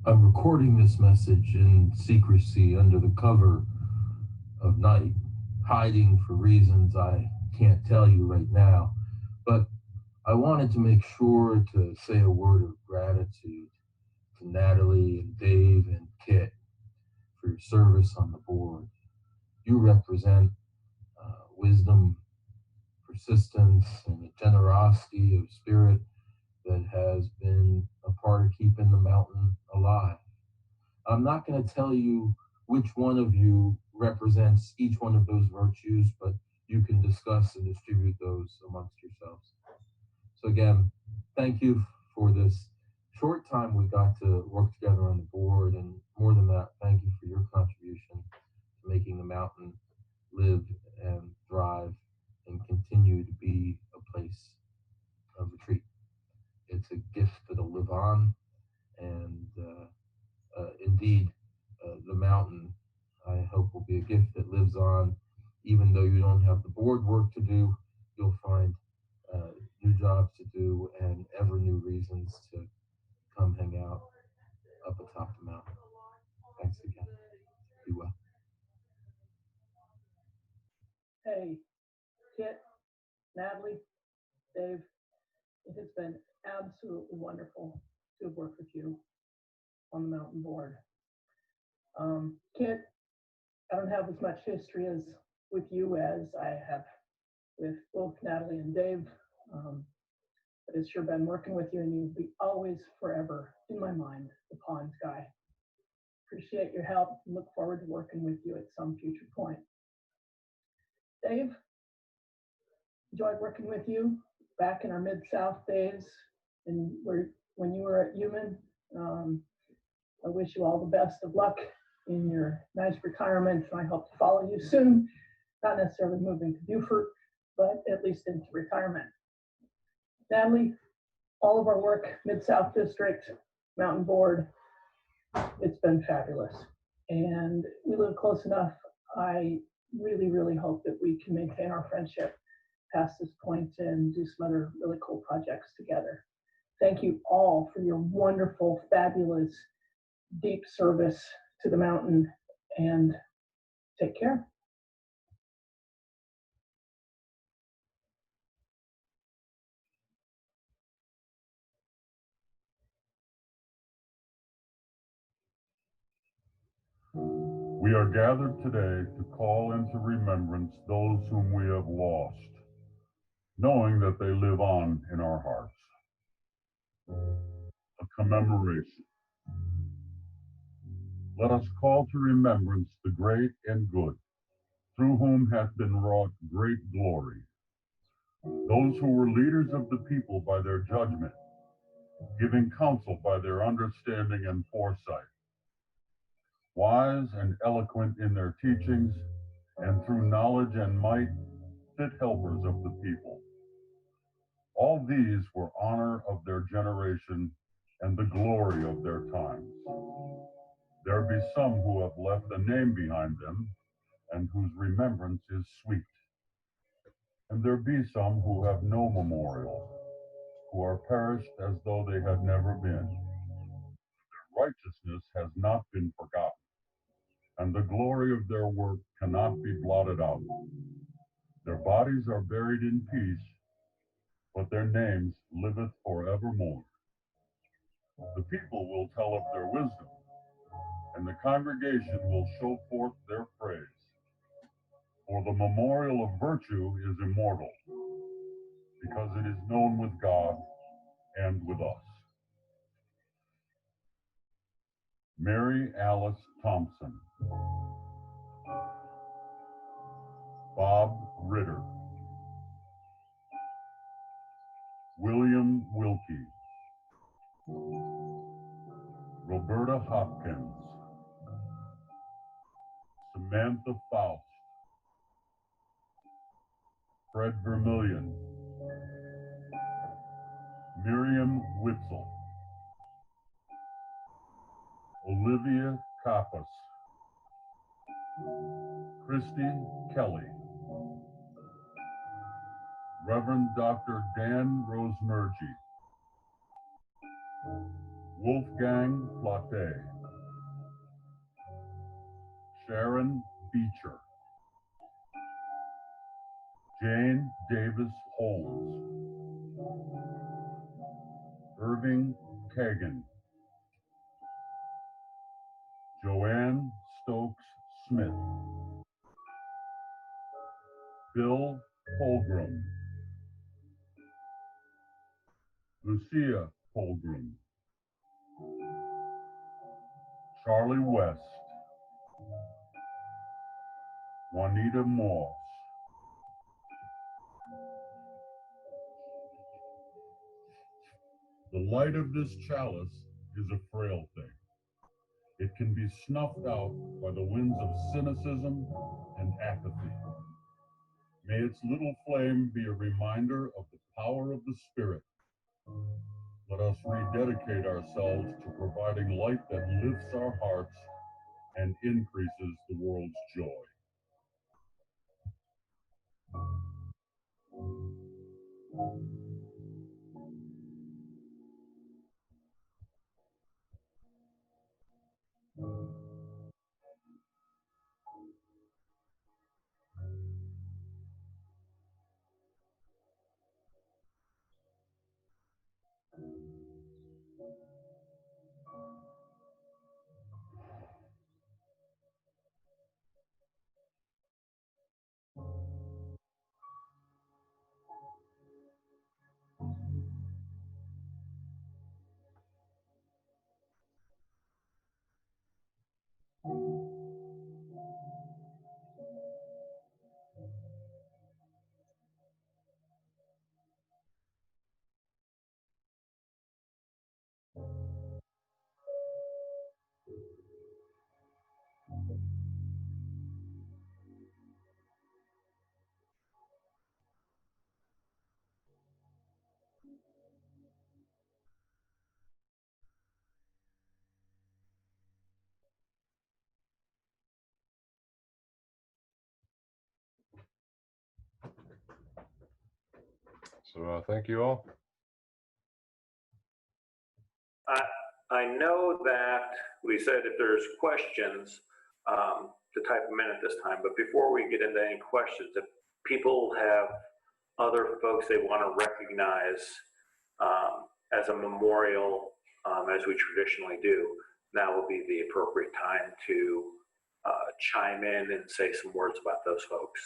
I'm recording this message in secrecy under the cover of night, hiding for reasons I can't tell you right now, but I wanted to make sure to say a word of gratitude to Natalie and Dave and Kit for your service on the board. You represent wisdom, persistence, and a generosity of spirit that has been a part of keeping the mountain alive. I'm not going to tell you which one of you represents each one of those virtues, but you can discuss and distribute those amongst yourselves. So again, thank you for this short time we got to work together on the board, and more than that, thank you for your contribution to making the mountain live and thrive and continue to be a place of retreat. It's a gift that'll live on, and indeed, the mountain, I hope, will be a gift that lives on. Even though you don't have the board work to do, you'll find new jobs to do and ever new reasons to come hang out up atop the mountain. Thanks again. Be well. Hey, Kit, Natalie, Dave, it has been absolutely wonderful to work with you on the mountain board. Kit, I don't have as much history as with you as I have with both Natalie and Dave. But it's sure been working with you, and you'll be always forever in my mind, the Ponds guy. Appreciate your help and look forward to working with you at some future point. Dave, enjoyed working with you back in our Mid-South days and when you were at Human. I wish you all the best of luck in your nice retirement, and I hope to follow you soon, not necessarily moving to Beaufort, but at least into retirement. Natalie, all of our work, Mid-South District, Mountain Board, it's been fabulous. And we live close enough. I really, really hope that we can maintain our friendship past this point and do some other really cool projects together. Thank you all for your wonderful, fabulous, deep service to the mountain, and take care. We are gathered today to call into remembrance those whom we have lost, knowing that they live on in our hearts. A commemoration. Let us call to remembrance the great and good, through whom hath been wrought great glory. Those who were leaders of the people by their judgment, giving counsel by their understanding and foresight, wise and eloquent in their teachings, and through knowledge and might, fit helpers of the people. All these were honor of their generation and the glory of their times. There be some who have left a name behind them, and whose remembrance is sweet. And there be some who have no memorial, who are perished as though they had never been. Their righteousness has not been forgotten, and the glory of their work cannot be blotted out. Their bodies are buried in peace, but their names liveth forevermore. The people will tell of their wisdom, and the congregation will show forth their praise. For the memorial of virtue is immortal, because it is known with God and with us. Mary Alice Thompson. Bob Ritter. William Wilkie. Roberta Hopkins. Samantha Faust. Fred Vermillion. Miriam Witzel. Olivia Kappas. Christy Kelly. Reverend Dr. Dan Rosemergy. Wolfgang Plate. Sharon Beecher. Jane Davis Holmes. Irving Kagan. Joanne Stokes Smith. Bill Holgram. Lucia Holgram. Charlie West. Juanita Moss. The light of this chalice is a frail thing. It can be snuffed out by the winds of cynicism and apathy. May its little flame be a reminder of the power of the Spirit. Let us rededicate ourselves to providing light that lifts our hearts and increases the world's joy. So thank you all. I know that we said if there's questions to type them in at this time, but before we get into any questions, if people have other folks they want to recognize as a memorial, as we traditionally do, now will be the appropriate time to chime in and say some words about those folks.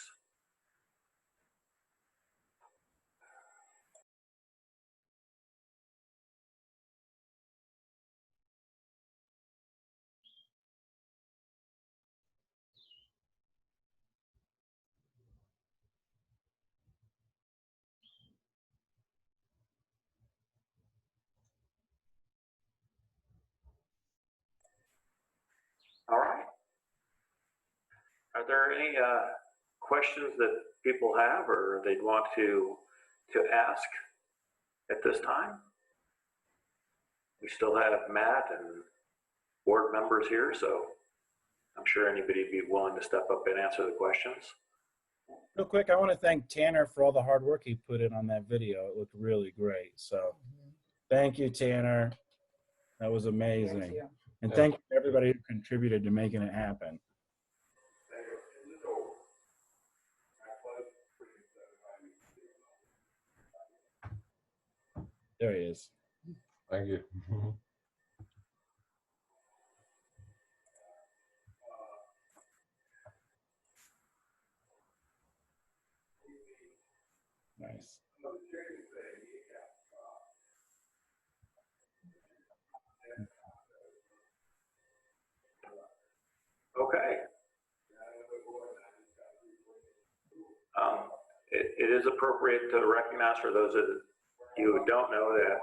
All right. Are there any questions that people have or they'd want to ask at this time? We still have Matt and board members here, so I'm sure anybody would be willing to step up and answer the questions. Real quick, I want to thank Tanner for all the hard work he put in on that video. It looked really great. So thank you, Tanner. That was amazing. Thank you. And thank you to everybody who contributed to making it happen. There he is. Thank you. Nice. Okay. It is appropriate to recognize, for those of you who don't know, that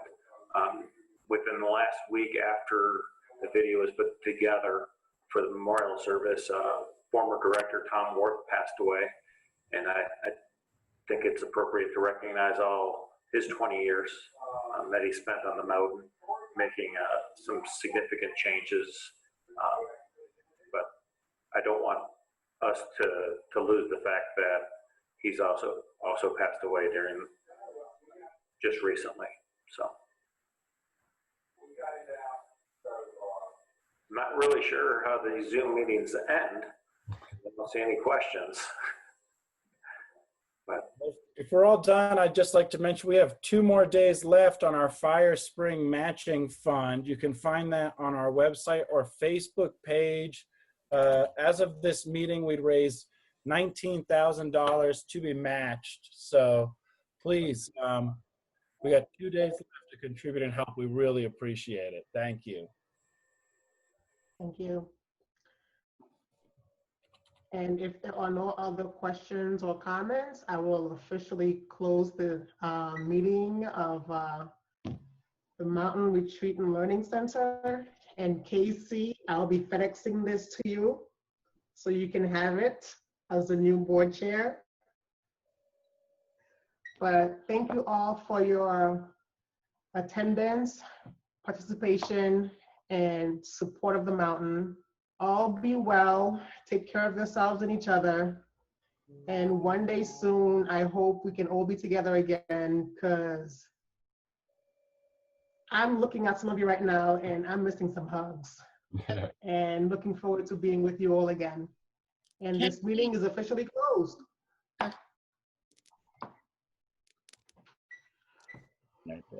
within the last week after the video was put together for the memorial service, former director Tom Worth passed away, and I think it's appropriate to recognize all his 20 years that he spent on the mountain, making some significant changes. But I don't want us to lose the fact that he's also passed away during just recently. So I'm not really sure how the Zoom meetings end. I don't see any questions. But if we're all done, I'd just like to mention we have 2 more days left on our Fire Spring Matching Fund. You can find that on our website or Facebook page. As of this meeting, we'd raised $19,000 to be matched. So please, we got 2 days left to contribute and help. We really appreciate it. Thank you. Thank you. And if there are no other questions or comments, I will officially close the meeting of the Mountain Retreat and Learning Center. And Casey, I'll be FedExing this to you so you can have it as the new board chair. But thank you all for your attendance, participation, and support of the mountain. All be well, take care of yourselves and each other. And one day soon, I hope we can all be together again, because I'm looking at some of you right now and I'm missing some hugs. And looking forward to being with you all again. And this meeting is officially closed.